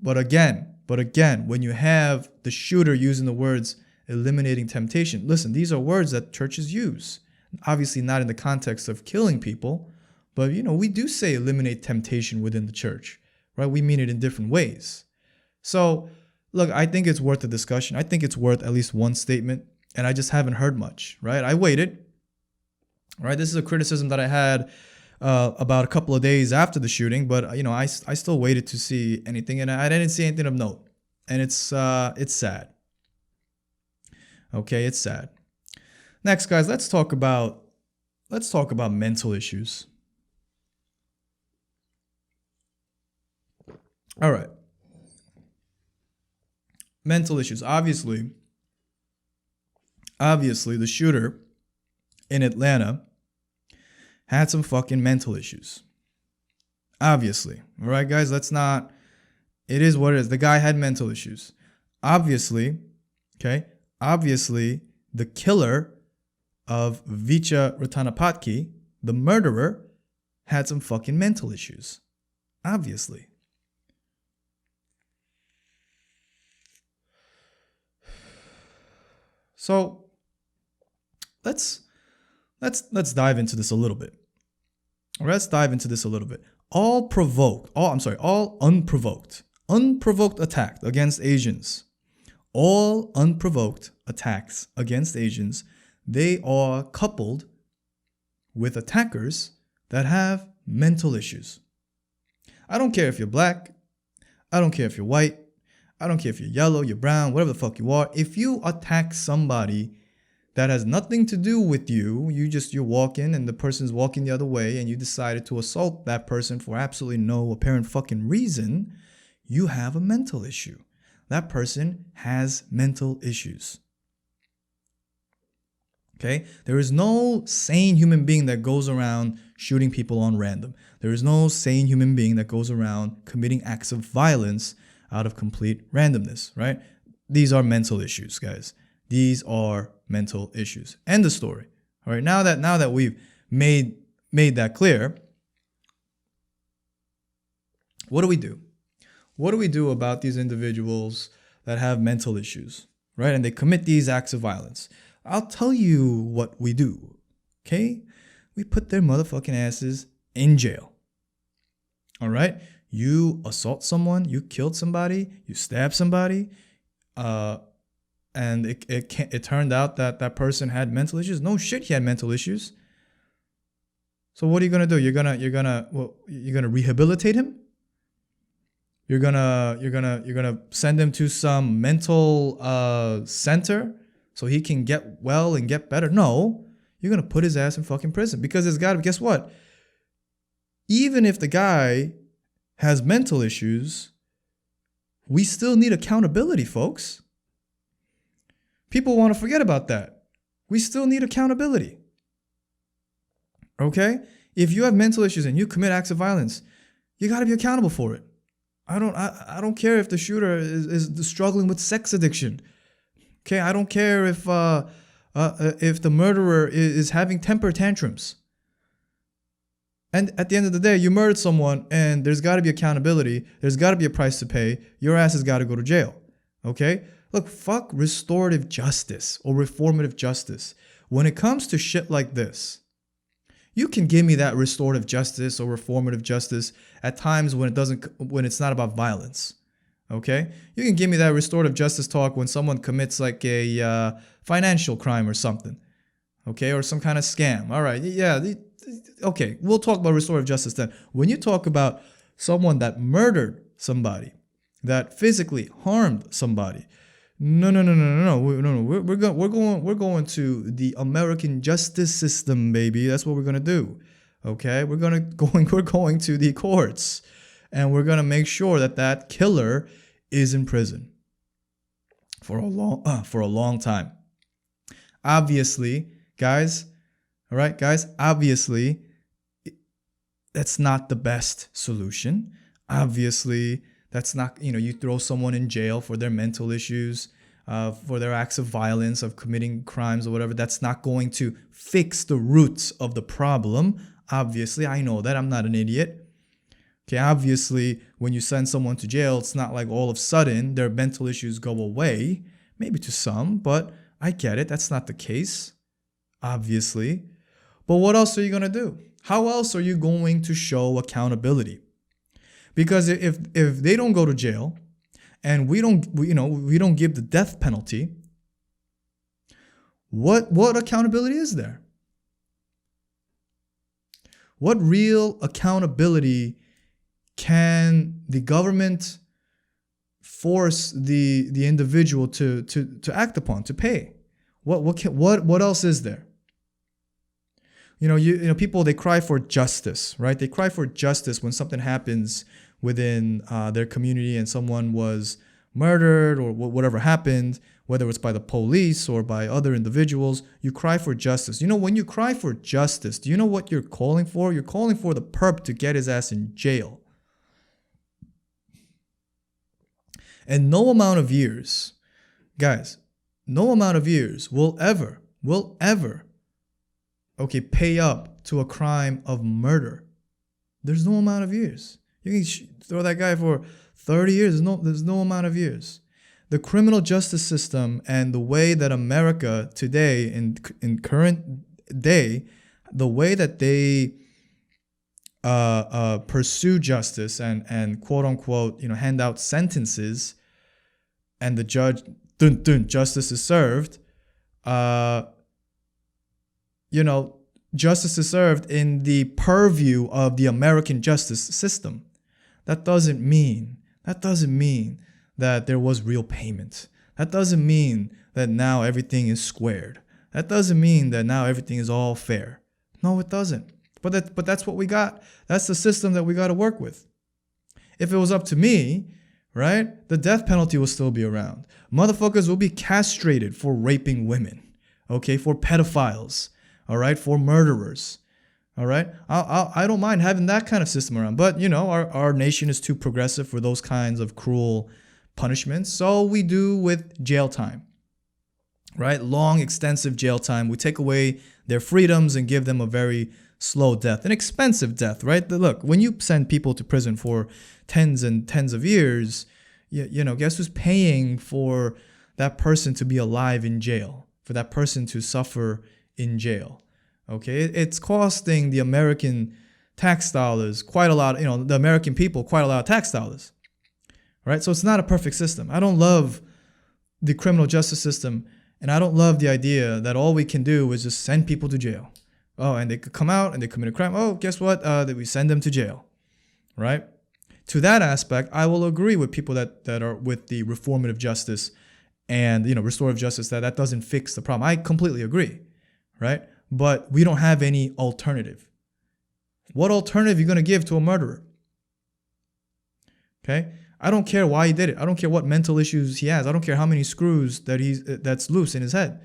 But again, when you have the shooter using the words eliminating temptation, listen, these are words that churches use. Obviously not in the context of killing people, but we do say eliminate temptation within the church, right? We mean it in different ways. So, look, I think it's worth a discussion. I think it's worth at least one statement, and I just haven't heard much, right? I waited, right? This is a criticism that I had about a couple of days after the shooting, but I still waited to see anything, and I didn't see anything of note, and it's sad. Okay, it's sad. Next, guys, let's talk about mental issues. All right. Mental issues. Obviously, the shooter in Atlanta had some fucking mental issues. Obviously. All right, guys, it is what it is. The guy had mental issues. Obviously, the killer of Vicha Ratanapatki, the murderer, had some fucking mental issues. Obviously. So let's dive into this a little bit. All unprovoked attack against Asians. All unprovoked attacks against Asians, they are coupled with attackers that have mental issues. I don't care if you're black. I don't care if you're white. I don't care if you're yellow, you're brown, whatever the fuck you are. If you attack somebody that has nothing to do with you, you're walking and the person's walking the other way and you decided to assault that person for absolutely no apparent fucking reason, you have a mental issue. That person has mental issues. Okay? There is no sane human being that goes around shooting people on random. There is no sane human being that goes around committing acts of violence out of complete randomness, right? These are mental issues, guys. These are mental issues. End of story. All right, now that we've made that clear, what do we do? What do we do about these individuals that have mental issues, right? And they commit these acts of violence. I'll tell you what we do, okay? We put their motherfucking asses in jail. All right? You assault someone, you killed somebody, you stabbed somebody, and it turned out that person had mental issues. No shit, he had mental issues. So what are you gonna do? You're gonna rehabilitate him? You're gonna send him to some mental center so he can get well and get better. No, you're gonna put his ass in fucking prison because it's got to. Guess what? Even if the guy has mental issues, we still need accountability, folks. People want to forget about that. We still need accountability. Okay? If you have mental issues and you commit acts of violence, you got to be accountable for it. I don't care if the shooter is struggling with sex addiction. Okay? I don't care if the murderer is having temper tantrums. And at the end of the day, you murdered someone and there's got to be accountability. There's got to be a price to pay. Your ass has got to go to jail. Okay? Look, fuck restorative justice or reformative justice. When it comes to shit like this, you can give me that restorative justice or reformative justice at times when it's not about violence. Okay? You can give me that restorative justice talk when someone commits like a financial crime or something. Okay? Or some kind of scam. All right. Yeah. Okay. We'll talk about restorative justice then. When you talk about someone that murdered somebody, that physically harmed somebody, no. We're going to the American justice system, baby. That's what we're gonna do. Okay, we're going to the courts, and we're gonna make sure that killer is in prison for a long time. Obviously, guys. All right, guys. Obviously, that's not the best solution. Obviously. That's not, you throw someone in jail for their mental issues, for their acts of violence, of committing crimes or whatever. That's not going to fix the roots of the problem. Obviously, I know that. I'm not an idiot. Okay, obviously, when you send someone to jail, it's not like all of a sudden their mental issues go away. Maybe to some, but I get it. That's not the case, obviously. But what else are you going to do? How else are you going to show accountability? Because if they don't go to jail and we don't give the death penalty, what accountability is there? What real accountability can the government force the individual to act upon, to pay? What else is there? People, they cry for justice, right? They cry for justice when something happens within their community and someone was murdered or whatever happened, whether it's by the police or by other individuals. You cry for justice. When you cry for justice, do you know what you're calling for? You're calling for the perp to get his ass in jail. And no amount of years, guys, no amount of years will ever, pay up to a crime of murder. There's no amount of years. You can throw that guy for 30 years. There's no amount of years. The criminal justice system and the way that America today, in current day, the way that they pursue justice and quote unquote, hand out sentences, and the judge, justice is served. Justice is served in the purview of the American justice system. That doesn't mean that there was real payment. That doesn't mean that now everything is squared. That doesn't mean that now everything is all fair. No, it doesn't. But that's what we got. That's the system that we got to work with. If it was up to me, right, the death penalty will still be around. Motherfuckers will be castrated for raping women, okay, for pedophiles, all right, for murderers. All right, I don't mind having that kind of system around, but our nation is too progressive for those kinds of cruel punishments. So we do with jail time, right? Long, extensive jail time. We take away their freedoms and give them a very slow death, an expensive death, right? Look, when you send people to prison for tens and tens of years, guess who's paying for that person to be alive in jail, for that person to suffer in jail? Okay, it's costing the American tax dollars quite a lot, the American people quite a lot of tax dollars, right? So it's not a perfect system. I don't love the criminal justice system, and I don't love the idea that all we can do is just send people to jail. Oh, and they could come out and they commit a crime. Oh, guess what? We send them to jail, right? to that aspect, I will agree with people that are with the reformative justice and, restorative justice, that doesn't fix the problem. I completely agree, right? But we don't have any alternative. What alternative are you going to give to a murderer? Okay? I don't care why he did it. I don't care what mental issues he has. I don't care how many screws that's loose in his head.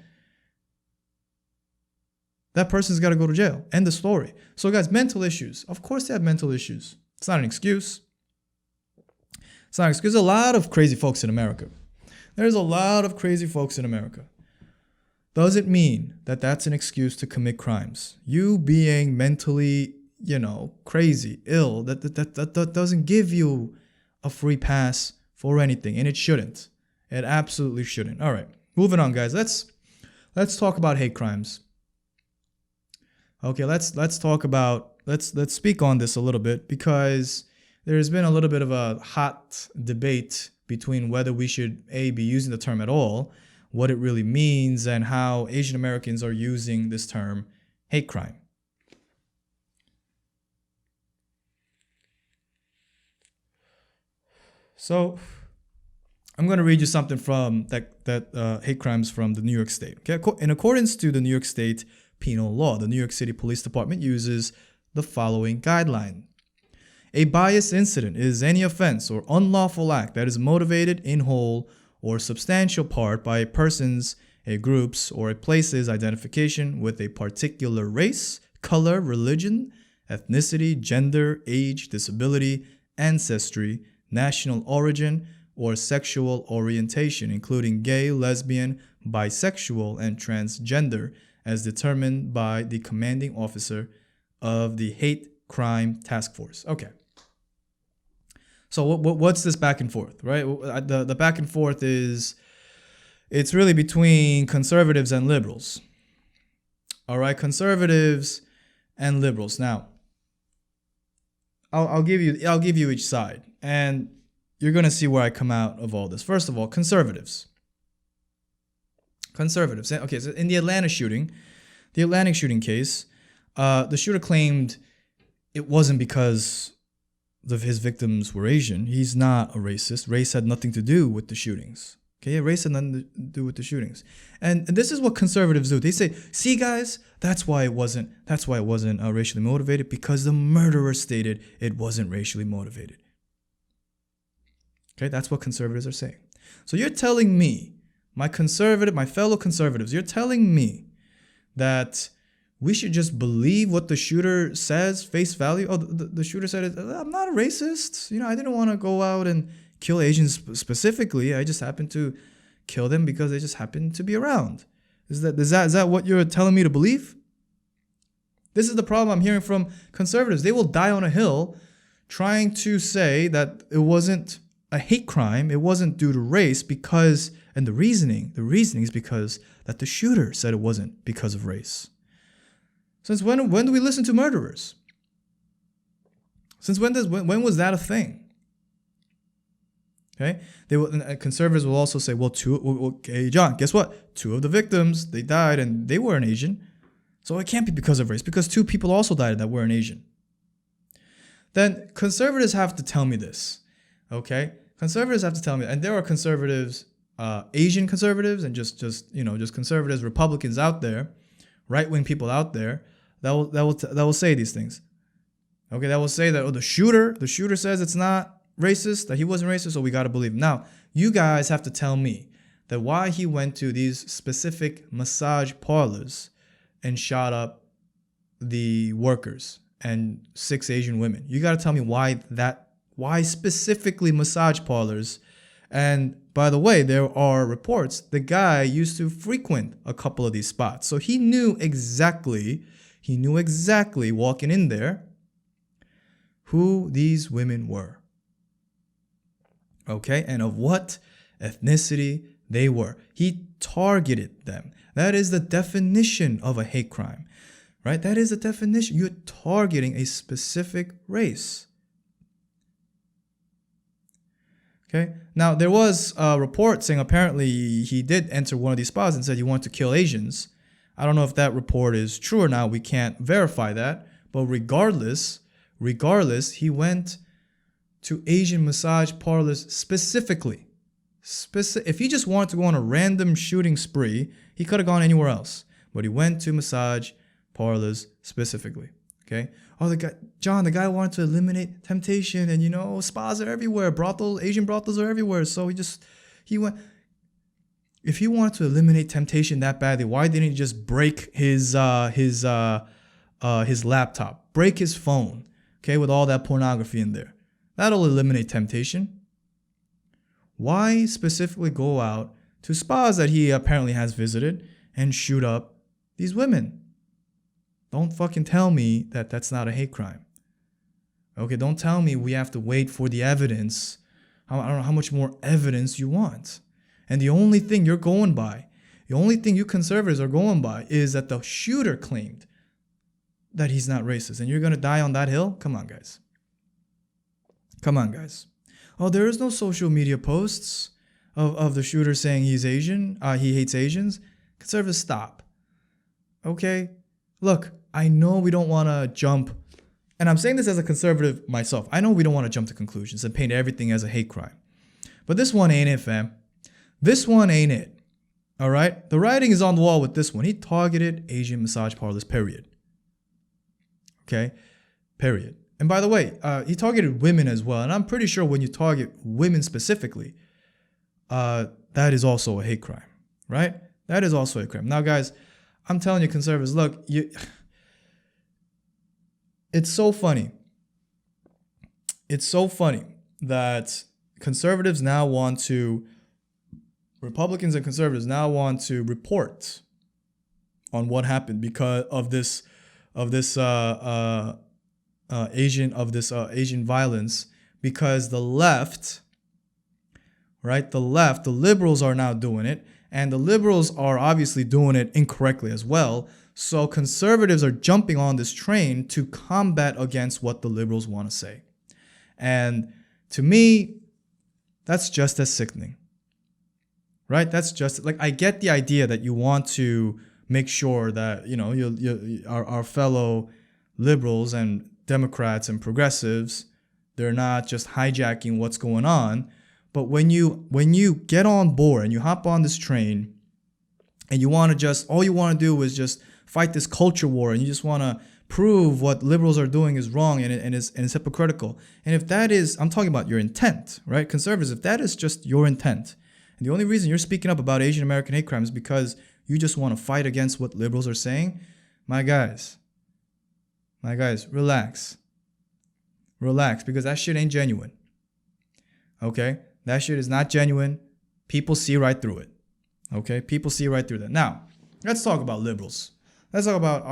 That person's got to go to jail. End of story. So guys, mental issues. Of course they have mental issues. It's not an excuse. It's not an excuse. There's a lot of crazy folks in America. There's a lot of crazy folks in America. Does it mean that that's an excuse to commit crimes? You being mentally, crazy, ill, that doesn't give you a free pass for anything, and it shouldn't. It absolutely shouldn't. All right, moving on, guys. Let's talk about hate crimes. Okay, let's speak on this a little bit, because there's been a little bit of a hot debate between whether we should be using the term at all, what it really means, and how Asian Americans are using this term hate crime. So I'm going to read you something from that hate crimes from the New York State. Okay? In accordance to the New York State penal law, the New York City Police Department uses the following guideline. A bias incident is any offense or unlawful act that is motivated in whole or substantial part by a person's, a group's, or a place's identification with a particular race, color, religion, ethnicity, gender, age, disability, ancestry, national origin, or sexual orientation, including gay, lesbian, bisexual, and transgender, as determined by the commanding officer of the Hate Crime Task Force. Okay. So what's this back and forth, right? The back and forth is, it's really between conservatives and liberals. All right, conservatives and liberals. Now, I'll give you each side, and you're gonna see where I come out of all this. First of all, conservatives. Okay, so in the Atlantic shooting case, the shooter claimed it wasn't because his victims were Asian. He's not a racist. Race had nothing to do with the shootings. Okay, race had nothing to do with the shootings. And this is what conservatives do. They say, see guys, that's why it wasn't racially motivated, because the murderer stated it wasn't racially motivated. Okay, that's what conservatives are saying. So you're telling me, my fellow conservatives, you're telling me that we should just believe what the shooter says, face value? Oh, the shooter said, I'm not a racist. I didn't want to go out and kill Asians specifically. I just happened to kill them because they just happened to be around. Is that what you're telling me to believe? This is the problem I'm hearing from conservatives. They will die on a hill trying to say that it wasn't a hate crime. It wasn't due to race because, and the reasoning is because that the shooter said it wasn't because of race. Since when do we listen to murderers? Since when was that a thing? Okay, conservatives will also say, well, okay, John, guess what? 2 of the victims, they died and they weren't Asian, so it can't be because of race, because 2 people also died that weren't Asian. Then conservatives have to tell me this, okay? Conservatives have to tell me, and there are conservatives, Asian conservatives, and just conservatives, Republicans out there, right-wing people out there that will say these things. Okay, that will say that the shooter says it's not racist, that he wasn't racist, so we got to believe him. Now, you guys have to tell me that why he went to these specific massage parlors and shot up the workers and 6 Asian women. You got to tell me why specifically massage parlors. And by the way, there are reports the guy used to frequent a couple of these spots. So he knew exactly walking in there who these women were. Okay, and of what ethnicity they were. He targeted them. That is the definition of a hate crime, right? That is the definition. You're targeting a specific race. Okay. Now, there was a report saying apparently he did enter one of these spots and said he wanted to kill Asians. I don't know if that report is true or not. We can't verify that. But regardless, he went to Asian massage parlors specifically. If he just wanted to go on a random shooting spree, he could have gone anywhere else. But he went to massage parlors specifically. Okay? Oh, the guy wanted to eliminate temptation, and spas are everywhere. Asian brothels are everywhere. So he went. If he wanted to eliminate temptation that badly, why didn't he just break his laptop, break his phone, okay, with all that pornography in there? That'll eliminate temptation. Why specifically go out to spas that he apparently has visited and shoot up these women? Don't fucking tell me that that's not a hate crime. Okay, don't tell me we have to wait for the evidence. I don't know how much more evidence you want. And the only thing you're going by, the only thing you conservatives are going by is that the shooter claimed that he's not racist. And you're going to die on that hill? Come on, guys. Come on, guys. Oh, there is no social media posts of the shooter saying he's Asian. He hates Asians. Conservatives, stop. Okay? Look, I know we don't want to jump, and I'm saying this as a conservative myself. I know we don't want to jump to conclusions and paint everything as a hate crime. But this one ain't it, fam. This one ain't it. All right? The writing is on the wall with this one. He targeted Asian massage parlors, period. Okay? Period. And by the way, he targeted women as well. And I'm pretty sure when you target women specifically, that is also a hate crime, right? That is also a crime. Now, guys, I'm telling you, conservatives, look, it's so funny. It's so funny that Republicans and conservatives now want to report on what happened because of this Asian violence, because the left, right? The liberals are now doing it, and the liberals are obviously doing it incorrectly as well. So conservatives are jumping on this train to combat against what the liberals want to say. And to me, that's just as sickening, right? That's just like, I get the idea that you want to make sure that, our fellow liberals and Democrats and progressives, they're not just hijacking what's going on. But when you get on board and you hop on this train and all you want to do is just fight this culture war, and you just want to prove what liberals are doing is wrong and is hypocritical. And if that is, I'm talking about your intent, right? Conservatives, if that is just your intent, and the only reason you're speaking up about Asian American hate crimes is because you just want to fight against what liberals are saying, my guys, relax, because that shit ain't genuine. Okay? That shit is not genuine. People see right through it. Okay? People see right through that. Now, let's talk about liberals. Let's talk about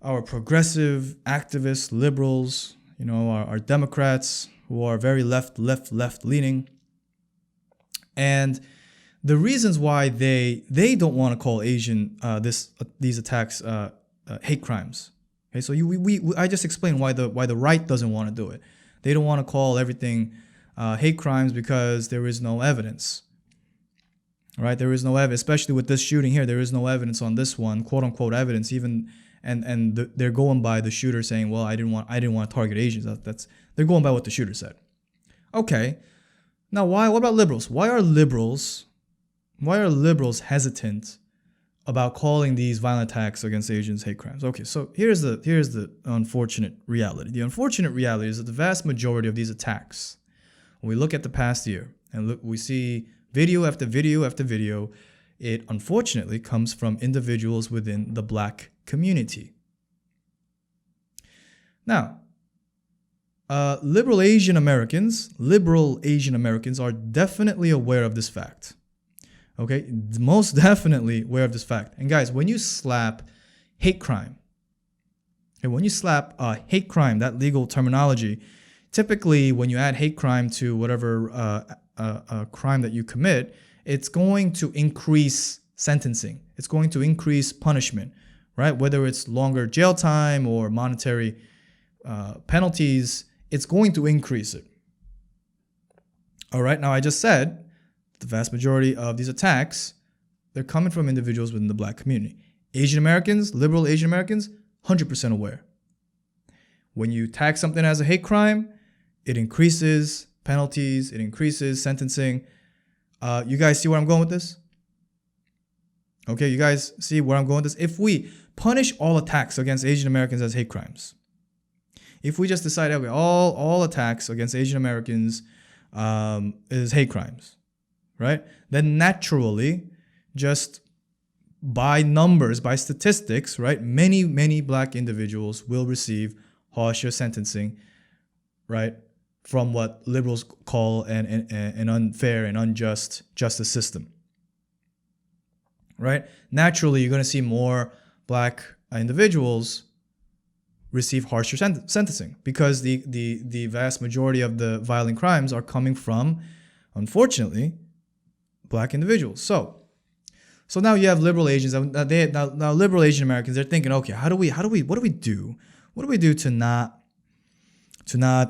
our progressive activists, liberals, our Democrats who are very left leaning. And the reasons why they don't want to call Asian these attacks hate crimes. Okay, so I just explained why the right doesn't want to do it. They don't want to call everything hate crimes because there is no evidence. Right? There is no evidence, especially with this shooting here. There is no evidence on this one, quote unquote evidence. Even they're going by the shooter saying, "Well, I didn't want to target Asians." They're going by what the shooter said. Okay. Now, what about liberals? Why are liberals hesitant about calling these violent attacks against Asians hate crimes? Okay, so here's the unfortunate reality. The unfortunate reality is that the vast majority of these attacks, when we look at the past year and we see video after video after video, it unfortunately comes from individuals within the Black community. Now, liberal Asian Americans are definitely aware of this fact. Okay, most definitely aware of this fact. And guys, when you slap hate crime, that legal terminology, typically when you add hate crime to whatever crime that you commit, it's going to increase sentencing. It's going to increase punishment, right? Whether it's longer jail time or monetary penalties, it's going to increase it. All right, now I just said the vast majority of these attacks, they're coming from individuals within the Black community. Asian Americans, liberal Asian Americans, 100% aware. When you tag something as a hate crime, it increases penalties, it increases sentencing. You guys see where I'm going with this? Okay, you guys see where I'm going with this? If we punish all attacks against Asian Americans as hate crimes, if we just decide that all attacks against Asian Americans is hate crimes, right? Then naturally, just by numbers, by statistics, right? Many black individuals will receive harsher sentencing, right? From what liberals call an unfair and unjust justice system, right? Naturally, you're going to see more black individuals receive harsher sentencing because the vast majority of the violent crimes are coming from, unfortunately, black individuals. So now you have liberal Asians. Now liberal Asian Americans, they're thinking, okay, what do we do? What do we do to not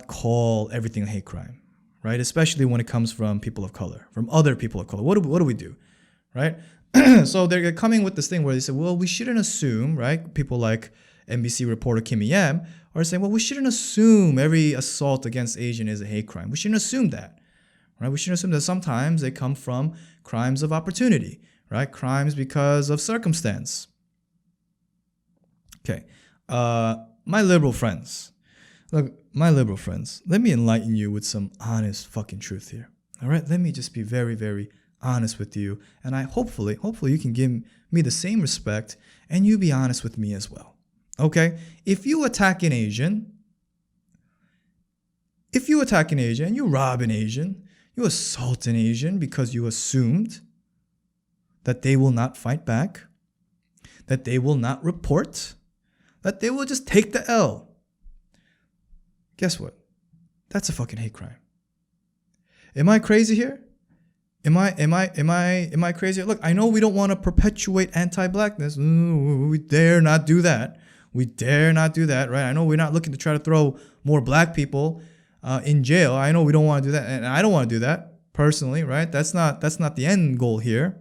call everything a hate crime, right? Especially when it comes from people of color, from other people of color. What do we do, right? So they're coming with this thing where they say, well, we shouldn't assume, right? People like NBC reporter Kimmy Yam are saying, well, we shouldn't assume every assault against Asian is a hate crime. We shouldn't assume that, right? We shouldn't assume that sometimes they come from crimes of opportunity, right? Crimes because of circumstance. Okay. My liberal friends, let me enlighten you with some honest fucking truth here. All right? Let me just be very, very honest with you. And hopefully you can give me the same respect and you be honest with me as well. Okay? If you attack an Asian and you rob an Asian, you assault an Asian because you assumed that they will not fight back, that they will not report, that they will just take the L. Guess what? That's a fucking hate crime. Am I crazy here? Am I crazy? Look, I know we don't want to perpetuate anti-blackness. We dare not do that. Right? I know we're not looking to try to throw more black people in jail. I know we don't want to do that, and I don't want to do that personally, right? That's not the end goal here.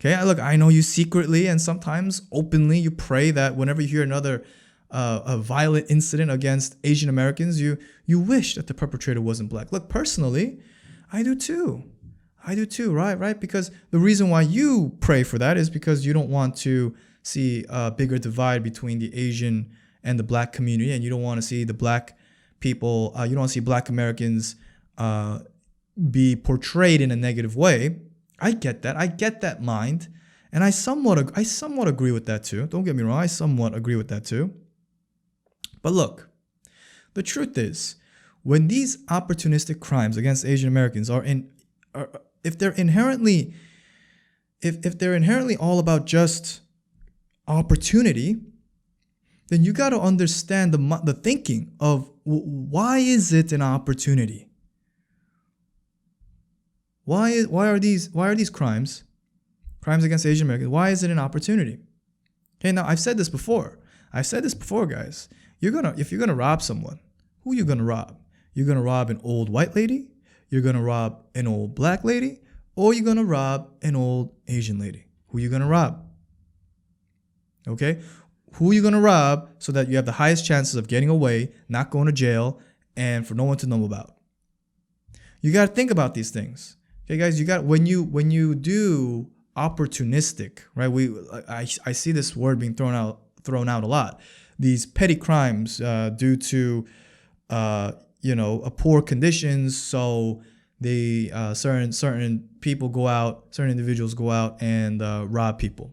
Okay, look, I know you secretly and sometimes openly you pray that whenever you hear another a violent incident against Asian Americans, you wish that the perpetrator wasn't black. Look, personally, I do too, right? Because the reason why you pray for that is because you don't want to see a bigger divide between the Asian and the black community, and you don't want to see the black people, you don't want to see black Americans be portrayed in a negative way. I get that mind, and I somewhat agree with that too. Don't get me wrong, I somewhat agree with that too. But look, the truth is, when these opportunistic crimes against Asian Americans if they're inherently all about just opportunity, then you got to understand the thinking of why is it an opportunity? Why are these crimes against Asian Americans? Why is it an opportunity? Okay, now I've said this before, guys. If you're gonna rob someone, who are you gonna rob? You're gonna rob an old white lady, you're gonna rob an old black lady, or you're gonna rob an old Asian lady. Who are you gonna rob? Okay? Who are you gonna rob so that you have the highest chances of getting away, not going to jail, and for no one to know about? You gotta think about these things. Okay, guys, when you do opportunistic, right? I see this word being thrown out a lot. These petty crimes due to poor conditions, so they certain individuals go out and rob people,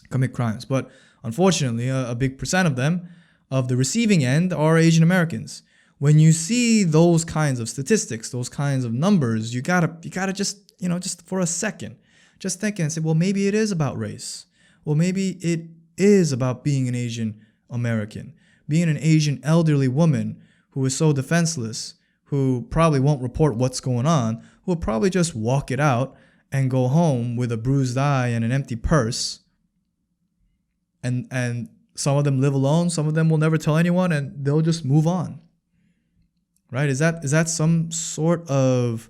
commit crimes. But unfortunately, a big percent of them, of the receiving end, are Asian Americans. When you see those kinds of statistics, those kinds of numbers, you gotta just for a second, just think and say, well, maybe it is about race. Well, maybe it is about being an Asian American, being an Asian elderly woman who is so defenseless, who probably won't report what's going on, who will probably just walk it out and go home with a bruised eye and an empty purse. And some of them live alone, some of them will never tell anyone, and they'll just move on. Right? Is that some sort of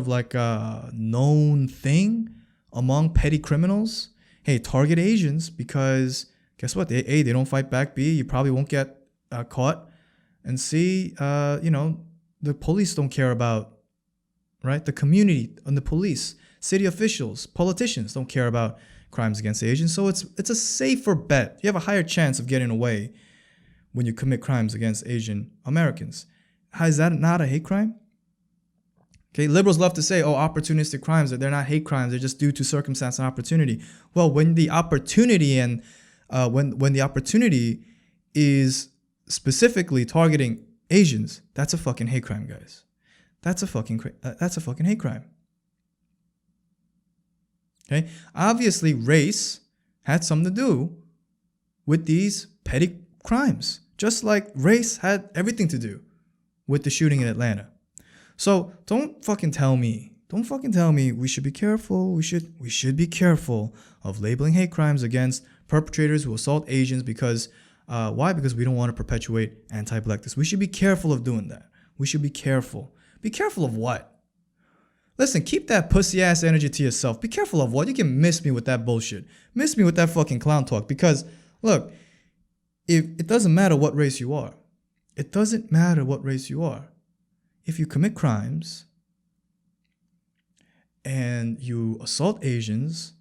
like a known thing among petty criminals? Hey, target Asians because guess what? They don't fight back. B, you probably won't get caught, and see, the police don't care about, right? The community and the police, city officials, politicians don't care about crimes against Asians. So it's a safer bet. You have a higher chance of getting away when you commit crimes against Asian Americans. How is that not a hate crime? Okay, liberals love to say, opportunistic crimes, that they're not hate crimes, they're just due to circumstance and opportunity. Well, when the opportunity and when the opportunity is specifically targeting Asians, that's a fucking hate crime, guys. That's a fucking hate crime. Okay, obviously race had something to do with these petty crimes, just like race had everything to do with the shooting in Atlanta. So don't fucking tell me we should be careful. We should be careful of labeling hate crimes against perpetrators who assault Asians because why? Because we don't want to perpetuate anti-blackness. We should be careful of doing that. We should be careful. Be careful of what? Listen, keep that pussy ass energy to yourself. Be careful of what? You can miss me with that bullshit. Miss me with that fucking clown talk because look, if it doesn't matter what race you are. It doesn't matter what race you are. If you commit crimes and you assault Asians,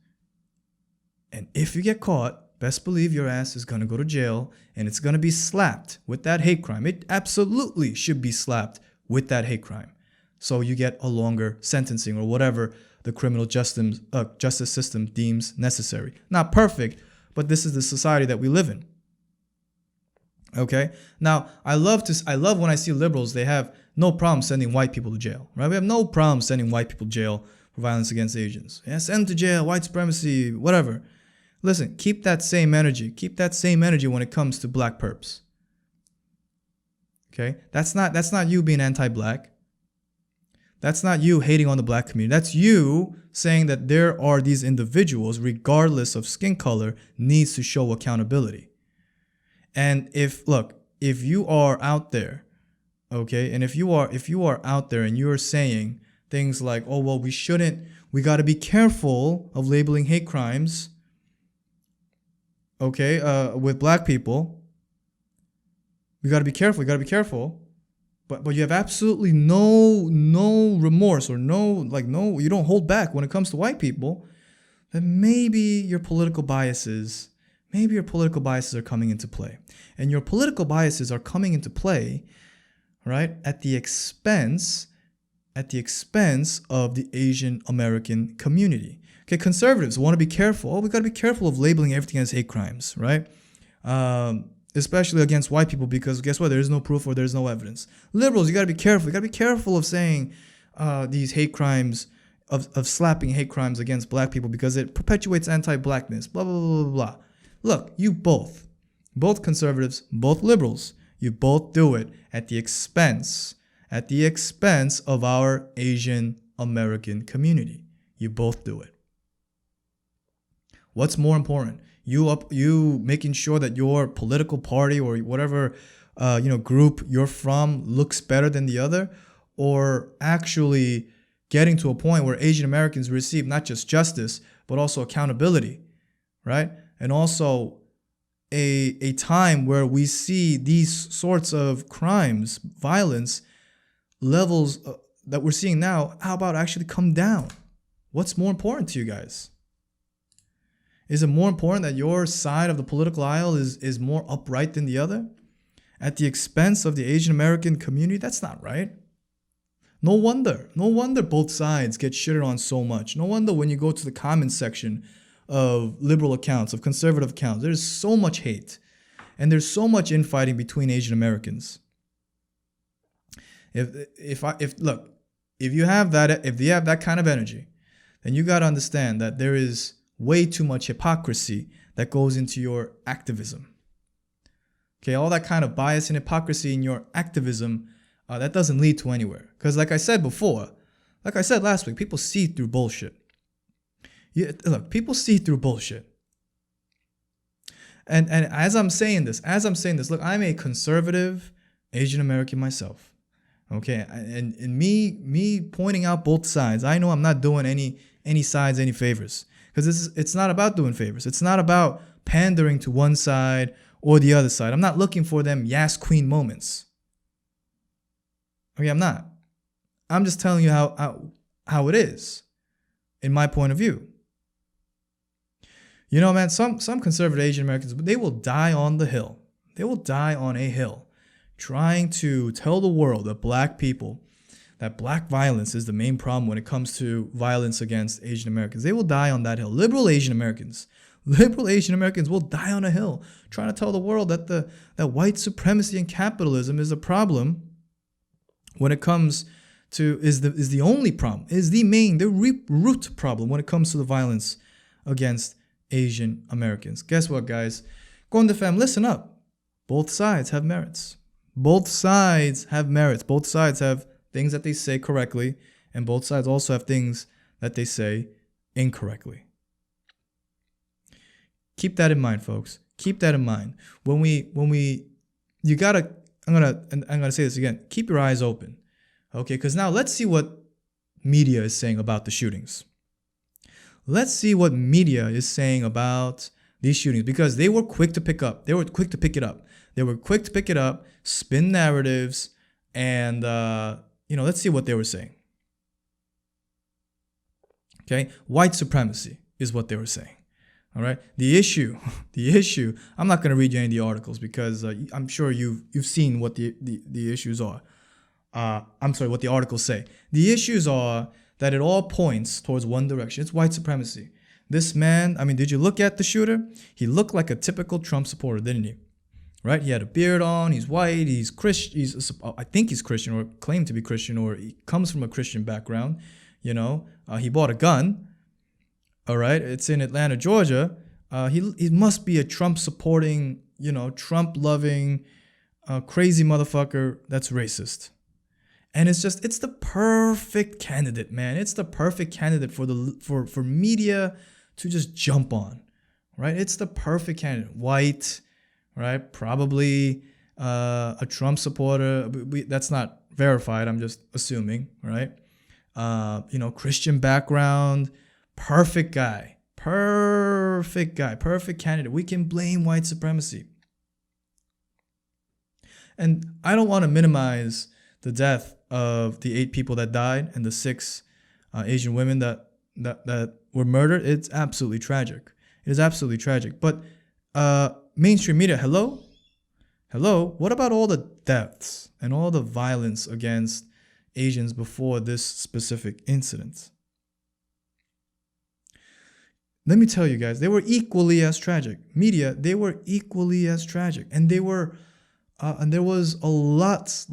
and if you get caught, best believe your ass is going to go to jail and it's going to be slapped with that hate crime. It absolutely should be slapped with that hate crime. So you get a longer sentencing or whatever the criminal justice system deems necessary. Not perfect, but this is the society that we live in. Okay? Now, I love when I see liberals, they have no problem sending white people to jail, right? We have no problem sending white people to jail for violence against Asians. Yeah, send them to jail, white supremacy, whatever. Listen, keep that same energy. Keep that same energy when it comes to black perps. Okay? That's not you being anti-black. That's not you hating on the black community. That's you saying that there are these individuals, regardless of skin color, needs to show accountability. And if you are out there, okay, and if you are out there and you're saying things like, we got to be careful of labeling hate crimes, okay, with black people. We got to be careful. But you have absolutely no remorse or you don't hold back when it comes to white people, then maybe your political biases are coming into play. And your political biases are coming into play, right, at the expense of the Asian American community. Okay, conservatives want to be careful. We got to be careful of labeling everything as hate crimes, right? Especially against white people, because guess what? There is no proof or there's no evidence. Liberals, you got to be careful. You got to be careful of saying these hate crimes, of slapping hate crimes against black people because it perpetuates anti-blackness, blah, blah, blah, blah, blah. Look, you both conservatives, both liberals, you both do it at the expense of our Asian American community. You both do it. What's more important? You making sure that your political party or whatever group you're from looks better than the other, or actually getting to a point where Asian Americans receive not just justice but also accountability, right? And also a time where we see these sorts of crimes, violence levels that we're seeing now, how about actually come down? What's more important to you guys? Is it more important that your side of the political aisle is more upright than the other at the expense of the Asian American community? That's not right. No wonder both sides get shitted on so much. No wonder when you go to the comments section of liberal accounts, of conservative accounts, there's so much hate and there's so much infighting between Asian Americans. If you have that kind of energy, then you got to understand that there is way too much hypocrisy that goes into your activism. Okay, all that kind of bias and hypocrisy in your activism, that doesn't lead to anywhere. Because like I said last week, people see through bullshit. People see through bullshit. And as I'm saying this, look, I'm a conservative Asian American myself. Okay, and me pointing out both sides, I know I'm not doing any sides any favors. Because it's not about doing favors. It's not about pandering to one side or the other side. I'm not looking for them Yas Queen moments. Okay, I'm not. I'm just telling you how it is in my point of view. You know, man, some conservative Asian Americans, they will die on the hill. They will die on a hill trying to tell the world that black people, that black violence is the main problem when it comes to violence against Asian Americans. They will die on that hill. Liberal Asian Americans will die on a hill trying to tell the world that white supremacy and capitalism is a problem when it comes to, is the only problem, is the root problem when it comes to the violence against Asian Americans. Guess what, guys? Gonda fam, listen up. Both sides have merits. Both sides have merits. Both sides have things that they say correctly, and both sides also have things that they say incorrectly. Keep that in mind, folks. Keep that in mind. I'm gonna say this again. Keep your eyes open. Okay, because now let's see what media is saying about the shootings. Let's see what media is saying about these shootings, because they were quick to pick up. They were quick to pick it up. They were quick to pick it up, spin narratives, and let's see what they were saying. Okay, white supremacy is what they were saying. All right, the issue. I'm not going to read you any of the articles because I'm sure you've seen what the issues are. What the articles say. The issues are that it all points towards one direction. It's white supremacy. This man, did you look at the shooter? He looked like a typical Trump supporter, didn't he? Right? He had a beard on, he's white, he's Christian, I think he's Christian or claimed to be Christian, or he comes from a Christian background. He bought a gun. All right, it's in Atlanta, Georgia. He must be a Trump supporting, Trump loving, crazy motherfucker that's racist. And it's the perfect candidate, man. It's the perfect candidate for media to just jump on, right? It's the perfect candidate. White, right? Probably a Trump supporter. That's not verified. I'm just assuming, right? Christian background. Perfect guy. Perfect candidate. We can blame white supremacy. And I don't want to minimize the death of the 8 people that died and the 6 Asian women that were murdered. It's absolutely tragic. It is absolutely tragic. But mainstream media, hello? What about all the deaths and all the violence against Asians before this specific incident? Let me tell you guys, they were equally as tragic. Media, they were equally as tragic. And they were... and there was lots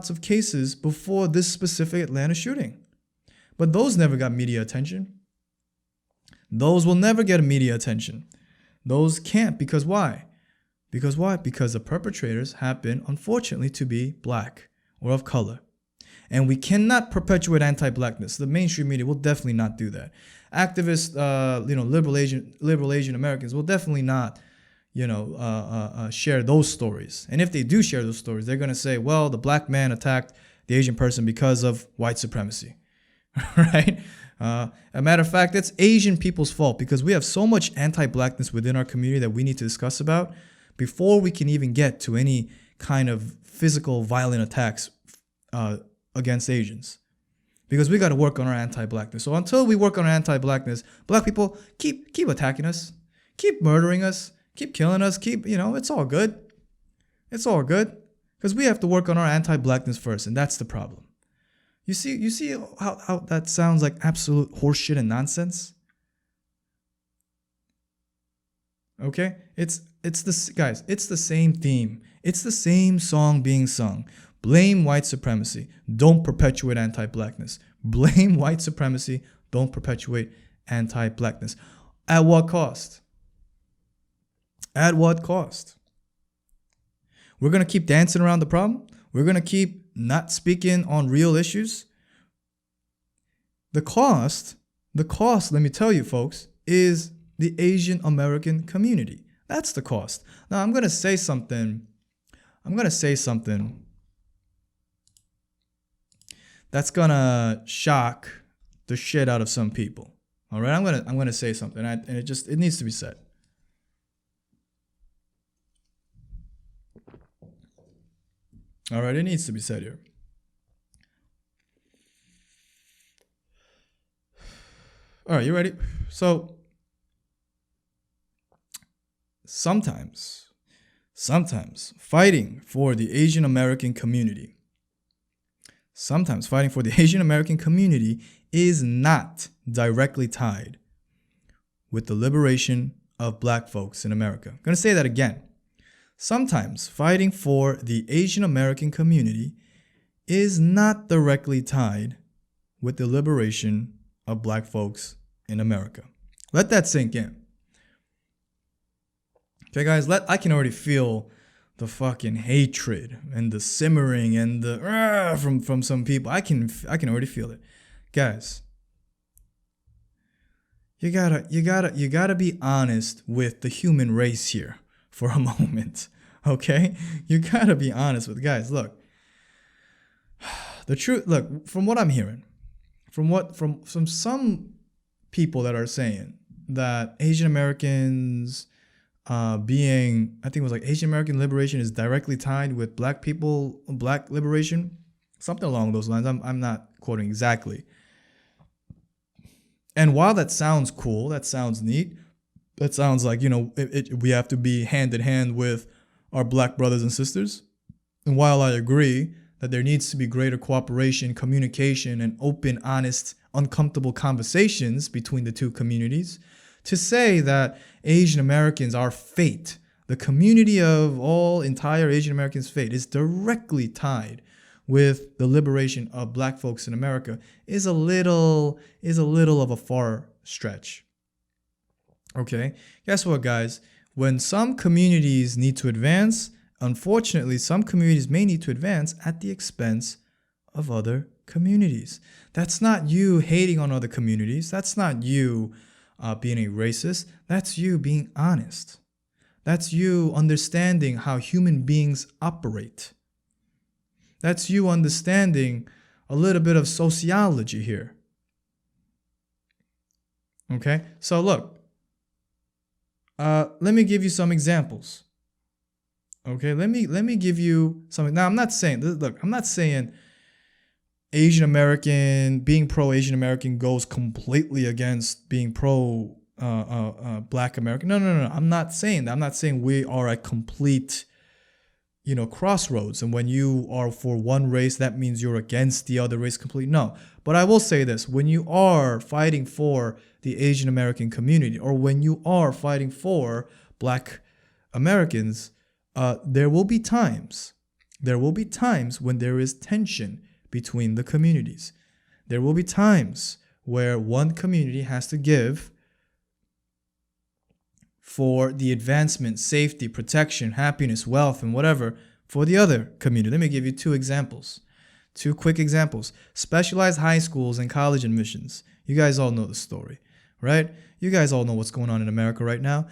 of cases before this specific Atlanta shooting. But those never got media attention. Those will never get media attention. Those can't. Because why? Because the perpetrators happen, unfortunately, to be black or of color. And we cannot perpetuate anti-blackness. The mainstream media will definitely not do that. Activists, liberal Asian Americans will definitely not share those stories. And if they do share those stories, they're going to say, well, the black man attacked the Asian person because of white supremacy, right? A matter of fact, it's Asian people's fault because we have so much anti-blackness within our community that we need to discuss about before we can even get to any kind of physical violent attacks against Asians. Because we got to work on our anti-blackness. So until we work on our anti-blackness, black people keep attacking us, keep murdering us, keep killing us, it's all good. It's all good. Because we have to work on our anti-blackness first, and that's the problem. You see how that sounds like absolute horseshit and nonsense? Okay? It's the same theme. It's the same song being sung. Blame white supremacy. Don't perpetuate anti-blackness. Blame white supremacy. Don't perpetuate anti-blackness. At what cost? At what cost? We're going to keep dancing around the problem? We're going to keep not speaking on real issues? The cost, let me tell you, folks, is the Asian American community. That's the cost. Now, I'm going to say something that's going to shock the shit out of some people. All right? I'm going to say something, and it needs to be said. All right, it needs to be said here. All right, you ready? So sometimes fighting for the Asian American community, is not directly tied with the liberation of black folks in America. I'm going to say that again. Sometimes fighting for the Asian American community is not directly tied with the liberation of black folks in America. Let that sink in. Okay, guys, I can already feel the fucking hatred and the simmering and the from some people. I can already feel it. Guys, you gotta be honest with the human race here for a moment. Okay? You gotta be honest with guys. Look. The truth, look, from what I'm hearing, from some people that are saying that Asian Americans I think it was like Asian American liberation is directly tied with black liberation, something along those lines. I'm not quoting exactly. And while that sounds cool, that sounds neat, that sounds like, we have to be hand in hand with our black brothers and sisters. And while I agree that there needs to be greater cooperation, communication, and open, honest, uncomfortable conversations between the two communities, to say that Asian Americans, our fate, the community of all entire Asian Americans' fate, is directly tied with the liberation of black folks in America is a little of a far stretch. Okay? Guess what, guys? When some communities need to advance, unfortunately, some communities may need to advance at the expense of other communities. That's not you hating on other communities. That's not you being a racist. That's you being honest. That's you understanding how human beings operate. That's you understanding a little bit of sociology here. Okay? So look, let me give you some examples. Okay, let me give you something. Now, I'm not saying Asian American, being pro Asian American goes completely against being pro Black American. No. I'm not saying that. I'm not saying we are at complete, crossroads. And when you are for one race, that means you're against the other race completely. No. But I will say this: when you are fighting for the Asian American community, or when you are fighting for Black Americans, there will be times when there is tension between the communities. There will be times where one community has to give for the advancement, safety, protection, happiness, wealth, and whatever for the other community. Let me give you two quick examples. Specialized high schools and college admissions. You guys all know the story, right? You guys all know what's going on in America right now.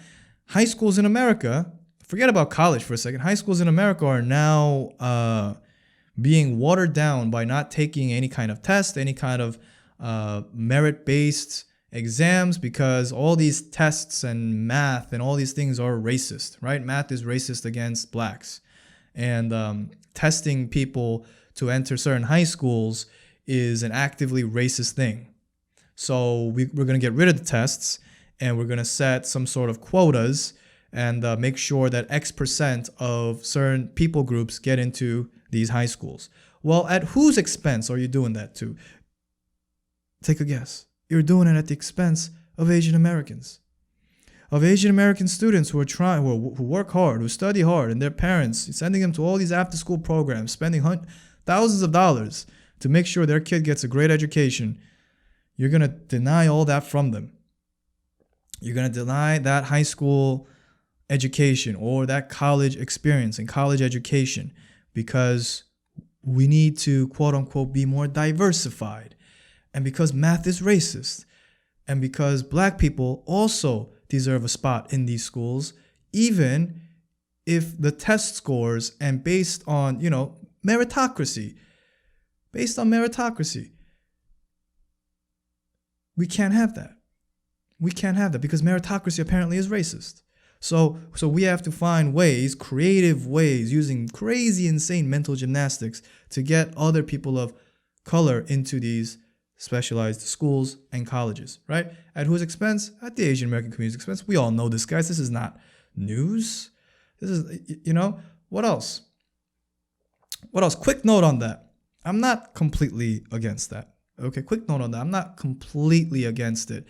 High schools in America, forget about college for a second. High schools in America are now being watered down by not taking any kind of test, any kind of merit-based exams, because all these tests and math and all these things are racist, right? Math is racist against blacks. And testing people to enter certain high schools is an actively racist thing. So we're going to get rid of the tests, and we're going to set some sort of quotas and make sure that X percent of certain people groups get into these high schools. Well, at whose expense are you doing that to? Take a guess. You're doing it at the expense of Asian Americans, of Asian American students who work hard, who study hard, and their parents sending them to all these after-school programs, spending thousands of dollars to make sure their kid gets a great education. You're going to deny all that from them. You're going to deny that high school education or that college experience and college education because we need to, quote unquote, be more diversified. And because math is racist, and because black people also deserve a spot in these schools, even if the test scores and based on, meritocracy, we can't have that. We can't have that because meritocracy apparently is racist. So we have to find ways, creative ways, using crazy, insane mental gymnastics to get other people of color into these specialized schools and colleges, right? At whose expense? At the Asian American community's expense. We all know this, guys. This is not news. This is, what else? What else? Quick note on that. I'm not completely against that. Okay, quick note on that. I'm not completely against it.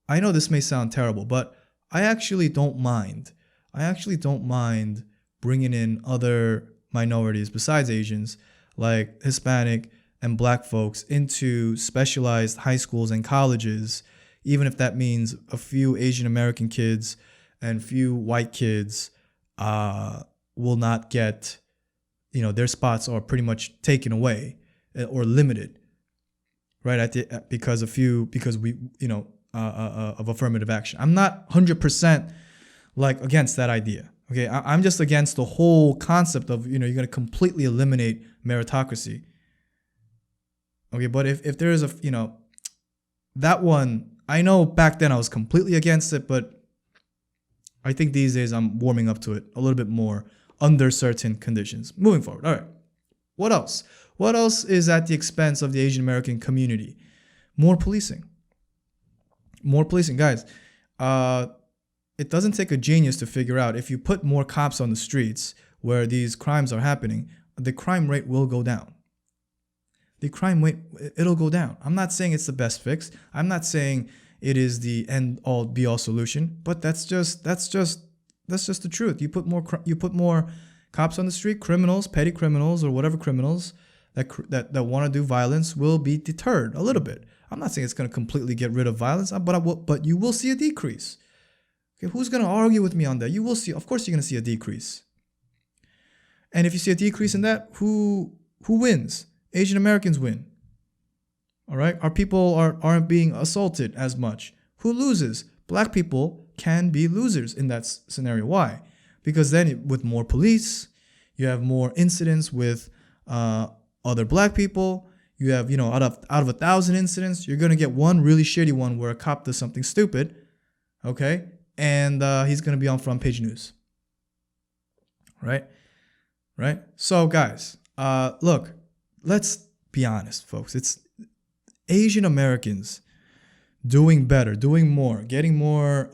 I know this may sound terrible, but I actually don't mind. I actually don't mind bringing in other minorities besides Asians, like Hispanic and Black folks, into specialized high schools and colleges, even if that means a few Asian American kids and few white kids will not get, their spots are pretty much taken away or limited, right? Because of affirmative action. I'm not 100% against that idea. Okay, I'm just against the whole concept of you're going to completely eliminate meritocracy. Okay, but if there is that one, I know back then I was completely against it, but I think these days I'm warming up to it a little bit more under certain conditions. Moving forward, all right. What else? What else is at the expense of the Asian American community? More policing. More policing, guys. It doesn't take a genius to figure out if you put more cops on the streets where these crimes are happening, the crime rate will go down. The crime rate, it'll go down. I'm not saying it's the best fix. I'm not saying it is the end all be all solution, but that's just the truth. You put more cops on the street, criminals, petty criminals, or whatever criminals that want to do violence will be deterred a little bit. I'm not saying it's going to completely get rid of violence, but you will see a decrease. Okay, who's going to argue with me on that? You will see. Of course, you're going to see a decrease. And if you see a decrease in that, who wins? Asian Americans win. All right, our people aren't being assaulted as much. Who loses? Black people can be losers in that scenario. Why? Because then with more police, you have more incidents with other black people. You have, out of 1,000 incidents, you're going to get one really shitty one where a cop does something stupid, okay? And he's going to be on front page news, right? So, guys, look, let's be honest, folks. It's Asian Americans doing better, doing more, getting more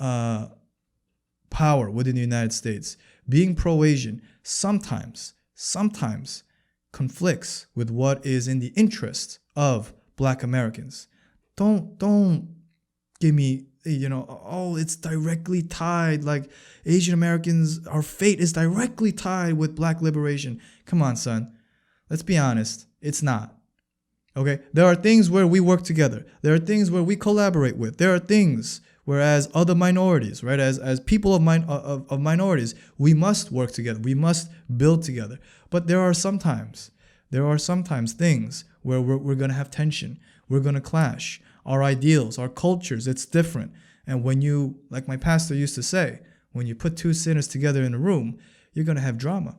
power within the United States, being pro-Asian, sometimes conflicts with what is in the interest of Black Americans. Don't give me, it's directly tied, like Asian Americans, our fate is directly tied with Black liberation. Come on, son. Let's be honest. It's not. Okay? There are things where we work together. There are things where we collaborate with. There are things whereas other minorities, right, as people of minorities, we must work together. We must build together. But there are sometimes things where we're going to have tension. We're going to clash. Our ideals, our cultures, it's different. And when you, like my pastor used to say, when you put two sinners together in a room, you're going to have drama.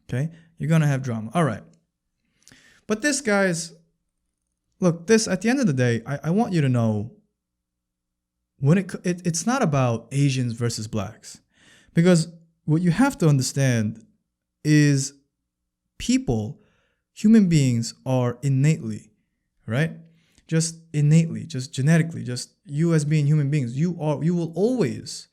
Okay? You're going to have drama. All right. But this, guys, look, this, at the end of the day, I want you to know, when it's not about Asians versus Blacks. Because what you have to understand is human beings are innately, right? Just innately, just genetically, just you as being human beings, you will always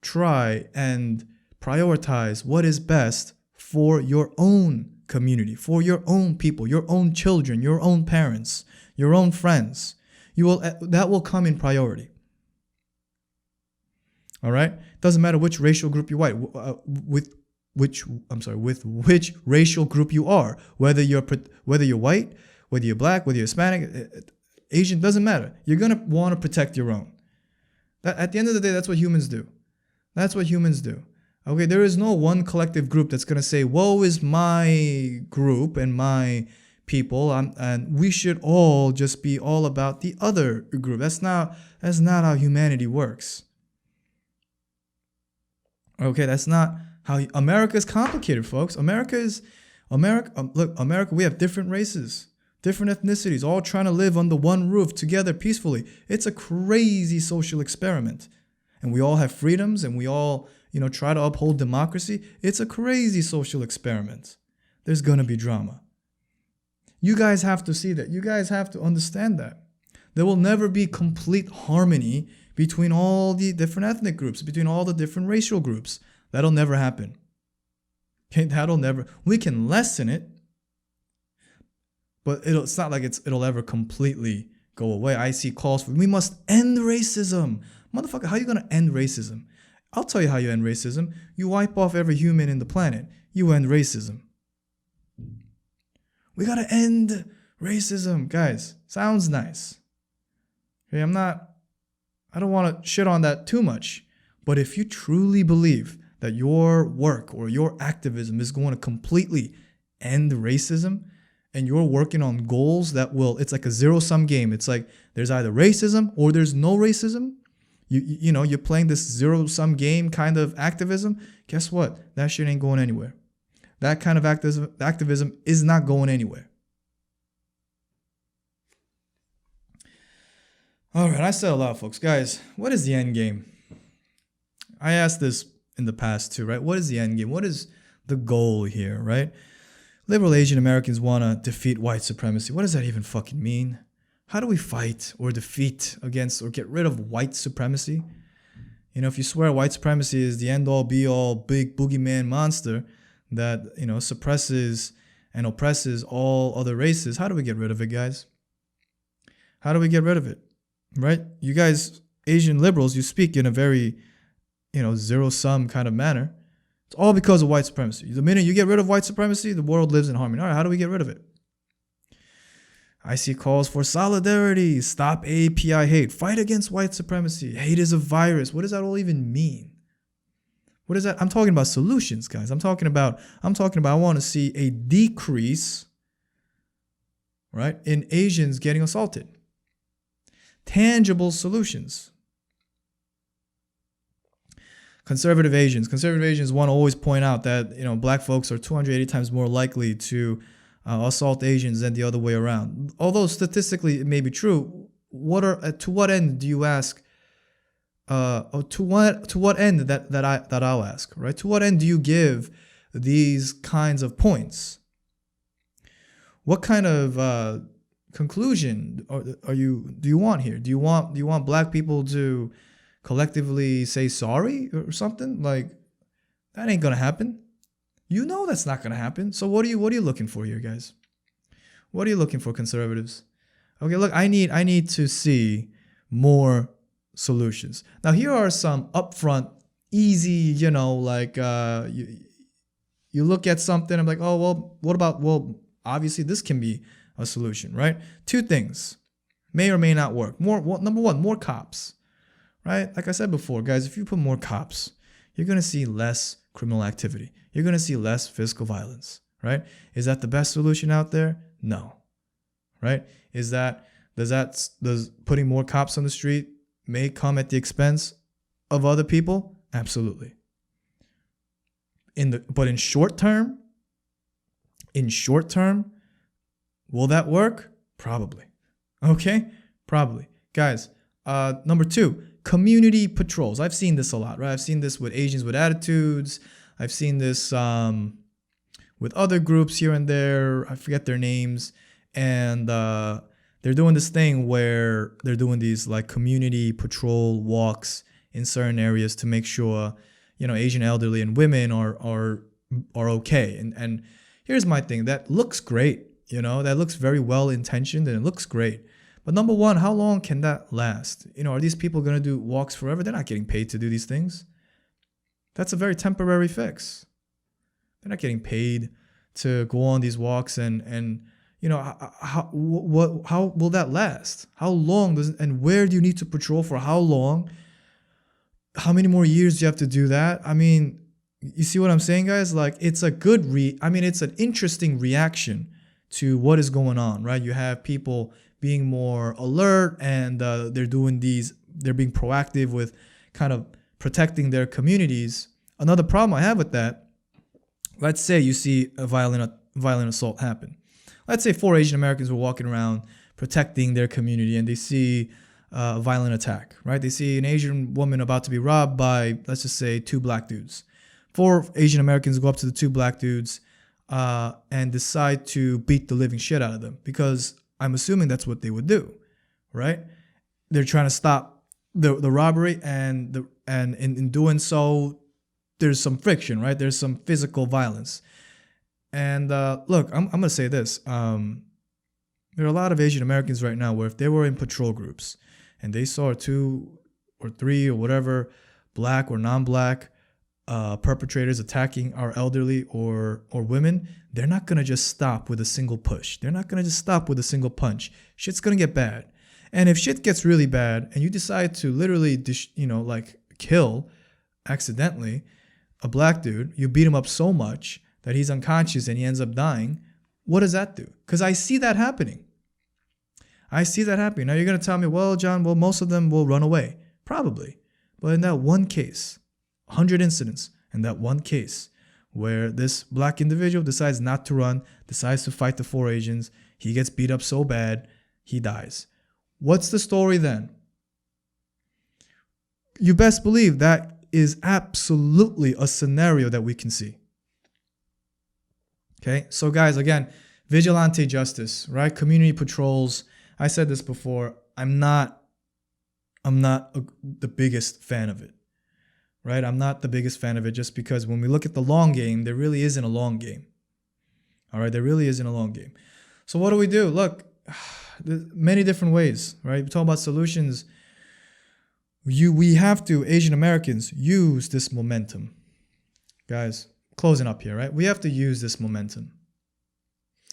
try and prioritize what is best for your own community, for your own people, your own children, your own parents, your own friends. That will come in priority. All right? Doesn't matter which racial group you are, with which racial group you are, whether you're white, whether you're Black, whether you're Hispanic, Asian, doesn't matter. You're going to want to protect your own. At the end of the day, that's what humans do. Okay, there is no one collective group that's going to say, woe is my group and my people, and we should all just be all about the other group. That's not how humanity works. Okay, that's not how America is complicated, folks. America, we have different races. different ethnicities, all trying to live under one roof together peacefully. It's a crazy social experiment. And we all have freedoms and we all, try to uphold democracy. It's a crazy social experiment. There's going to be drama. You guys have to see that. You guys have to understand that. There will never be complete harmony between all the different ethnic groups, between all the different racial groups. That'll never happen. Okay, we can lessen it, but it's not like it'll ever completely go away. I see calls for, we must end racism. Motherfucker, how are you going to end racism? I'll tell you how you end racism. You wipe off every human in the planet. You end racism. We got to end racism. Guys, sounds nice. Okay, I don't want to shit on that too much. But if you truly believe that your work or your activism is going to completely end racism, and you're working on goals it's like a zero-sum game. It's like there's either racism or there's no racism. You're playing this zero-sum game kind of activism. Guess what? That shit ain't going anywhere. That kind of activism is not going anywhere. All right, I said a lot, folks. Guys, what is the end game? I asked this in the past too, right? What is the end game? What is the goal here, right? Liberal Asian Americans want to defeat white supremacy. What does that even fucking mean? How do we fight or defeat against or get rid of white supremacy? If you swear white supremacy is the end-all, be-all, big boogeyman monster that, suppresses and oppresses all other races, how do we get rid of it, guys? How do we get rid of it, right? You guys, Asian liberals, you speak in a very, zero-sum kind of manner. It's all because of white supremacy. The minute you get rid of white supremacy, the world lives in harmony. All right, how do we get rid of it? I see calls for solidarity, stop API hate, fight against white supremacy. Hate is a virus. What does that all even mean? What is that? I'm talking about solutions, guys. I'm talking about I want to see a decrease, right, in Asians getting assaulted. Tangible solutions. Conservative Asians want to always point out that, black folks are 280 times more likely to assault Asians than the other way around. Although statistically it may be true, to what end do you ask? To what end that I'll ask, right? To what end do you give these kinds of points? What kind of conclusion do you want here? Do you want black people to collectively say sorry or something? Like, that ain't gonna happen. That's not gonna happen. So what are you looking for here, guys? What are you looking for, conservatives? Okay, look, I need to see more solutions. Now, here are some upfront, easy, you look at something, I'm like, oh, well, what about, obviously this can be a solution, right? Two things may or may not work. Number one, more cops. Right? Like I said before, guys, if you put more cops, you're going to see less criminal activity. You're going to see less physical violence, right? Is that the best solution out there? No. Right? Does putting more cops on the street may come at the expense of other people? Absolutely. But in short term, will that work? Probably. Okay? Probably. Guys, number two, community patrols. I've seen this a lot, right? I've seen this with Asians with attitudes. I've seen this with other groups here and there. I forget their names. And they're doing this thing where they're doing these like community patrol walks in certain areas to make sure, Asian elderly and women are okay. And here's my thing. That looks great. That looks very well intentioned and it looks great. But number one, how long can that last? Are these people going to do walks forever? They're not getting paid to do these things. That's a very temporary fix. They're not getting paid to go on these walks and how will that last? How long and where do you need to patrol for how long? How many more years do you have to do that? I mean, you see what I'm saying, guys? Like, it's a it's an interesting reaction to what is going on, right? You have people being more alert and they're being proactive with kind of protecting their communities. Another problem I have with that, let's say you see a violent assault happen. let's say 4 Asian Americans were walking around protecting their community and they see a violent attack, right? They see an Asian woman about to be robbed by, let's just say, 2 black dudes. 4 Asian Americans go up to the 2 black dudes and decide to beat the living shit out of them, because I'm assuming that's what they would do, right? They're trying to stop the robbery, and in doing so, there's some friction, right? There's some physical violence. And look, I'm going to say this. There are a lot of Asian Americans right now where if they were in patrol groups and they saw 2 or 3 or whatever black or non-black perpetrators attacking our elderly or women, they're not going to just stop with a single push. They're not going to just stop with a single punch. Shit's going to get bad. And if shit gets really bad and you decide to literally, kill accidentally a black dude, you beat him up so much that he's unconscious and he ends up dying, what does that do? Because I see that happening. Now you're going to tell me, well, John, most of them will run away. Probably. But in that one case, 100 incidents, in that one case where this black individual decides not to run, decides to fight the 4 Asians, he gets beat up so bad, he dies. What's the story then? You best believe that is absolutely a scenario that we can see. Okay, so guys, again, vigilante justice, right? Community patrols. I said this before. I'm not the biggest fan of it, right? I'm not the biggest fan of it just because when we look at the long game, there really isn't a long game. All right, there really isn't a long game. So what do we do? Look, there's many different ways, right? We talk about solutions. We have to, Asian Americans, use this momentum. Guys, closing up here, right? We have to use this momentum.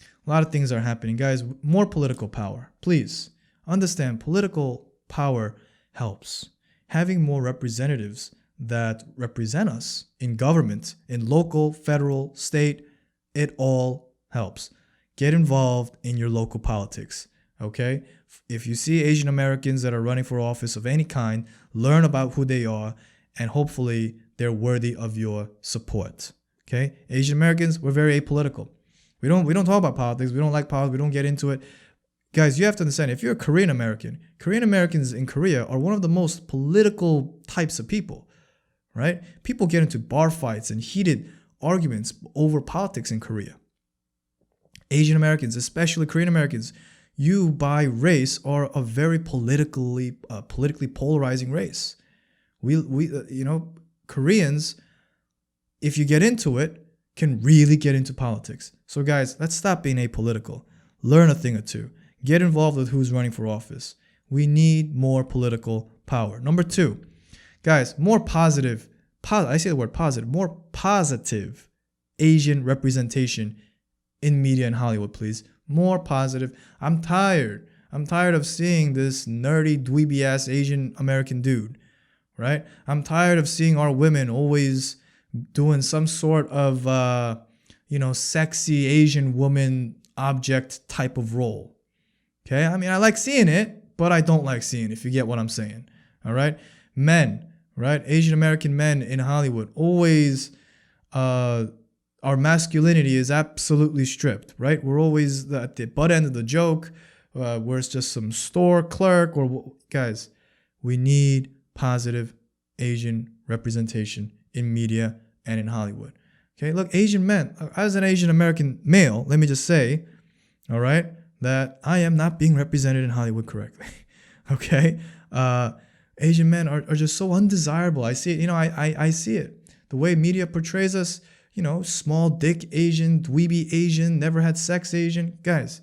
A lot of things are happening. Guys, more political power. Please understand, political power helps. Having more representatives that represent us in government, in local, federal, state, it all helps. Get involved in your local politics, okay? If you see Asian Americans that are running for office of any kind, learn about who they are, and hopefully they're worthy of your support. Okay, Asian Americans, we're very apolitical. We don't talk about politics. We don't like politics. We don't get into it. Guys, you have to understand, if you're a Korean American, Korean Americans in Korea are one of the most political types of people, right? People get into bar fights and heated arguments over politics in Korea. Asian Americans, especially Korean Americans, you by race are a very politically polarizing race. Koreans, if you get into it, can really get into politics. So guys, let's stop being apolitical. Learn a thing or two. Get involved with who's running for office. We need more political power. Number 2, guys, more positive Asian representation in media in Hollywood, please. More positive. I'm tired of seeing this nerdy, dweeby-ass Asian American dude, right? I'm tired of seeing our women always doing some sort of, sexy Asian woman object type of role. Okay? I mean, I like seeing it, but I don't like seeing it, if you get what I'm saying. All right? Men, right? Asian American men in Hollywood always, our masculinity is absolutely stripped, right? We're always at the butt end of the joke, where it's just some store clerk guys, we need positive Asian representation in media and in Hollywood. Okay, look, Asian men, as an Asian American male, let me just say, all right, that I am not being represented in Hollywood correctly. Okay, Asian men are just so undesirable. I see it, I see it. The way media portrays us, small dick Asian, dweeby Asian, never had sex Asian. Guys,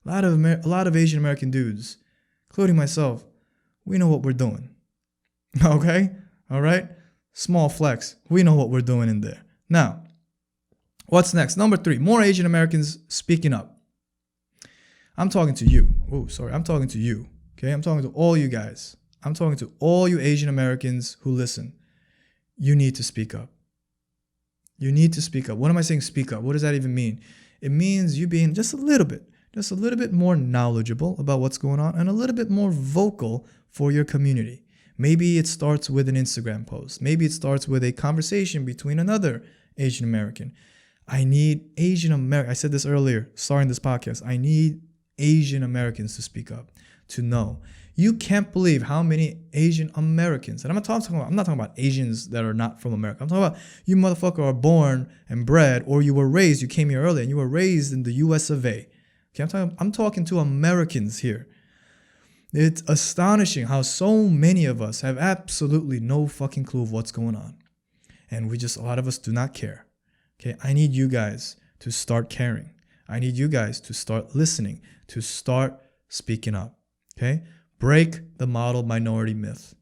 a lot of Asian American dudes, including myself, we know what we're doing. Okay? All right? Small flex. We know what we're doing in there. Now, what's next? Number 3, more Asian Americans speaking up. I'm talking to you. I'm talking to you. Okay? I'm talking to all you guys. I'm talking to all you Asian Americans who listen. You need to speak up. You need to speak up. What am I saying speak up? What does that even mean? It means you being just a little bit more knowledgeable about what's going on and a little bit more vocal for your community. Maybe it starts with an Instagram post. Maybe it starts with a conversation between another Asian American. I need Asian Americans. I said this earlier, starting this podcast. I need Asian Americans to speak up, to know. You can't believe how many Asian Americans, and I'm not talking about Asians that are not from America. I'm talking about you motherfucker are born and bred, or you were raised, you came here early, and you were raised in the US of A. Okay, I'm talking to Americans here. It's astonishing how so many of us have absolutely no fucking clue of what's going on. And a lot of us do not care. Okay, I need you guys to start caring. I need you guys to start listening, to start speaking up. Okay, break the model minority myth,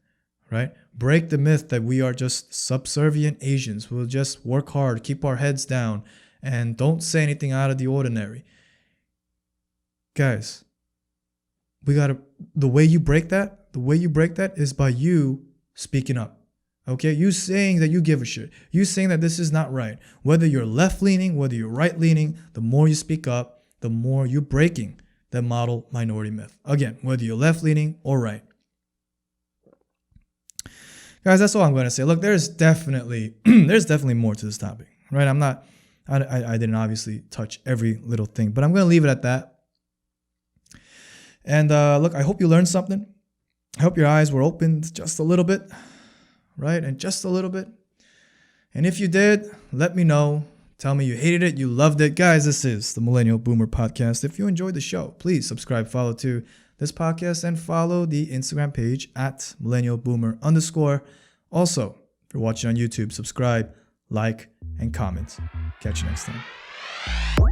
right? Break the myth that we are just subservient Asians. We'll just work hard, keep our heads down, and don't say anything out of the ordinary. Guys, the way you break that is by you speaking up. Okay, you saying that you give a shit. You saying that this is not right. Whether you're left-leaning, whether you're right-leaning, the more you speak up, the more you're breaking the model minority myth. Again, whether you're left-leaning or right. Guys, that's all I'm going to say. Look, there's definitely more to this topic, right? I didn't obviously touch every little thing, but I'm going to leave it at that. And look, I hope you learned something. I hope your eyes were opened just a little bit. Right? And just a little bit. And if you did, let me know. Tell me you hated it, you loved it. Guys, this is the Millennial Boomer Podcast. If you enjoyed the show, please subscribe, follow to this podcast, and follow the Instagram page at Millennial Boomer _. Also, if you're watching on YouTube, subscribe, like, and comment. Catch you next time.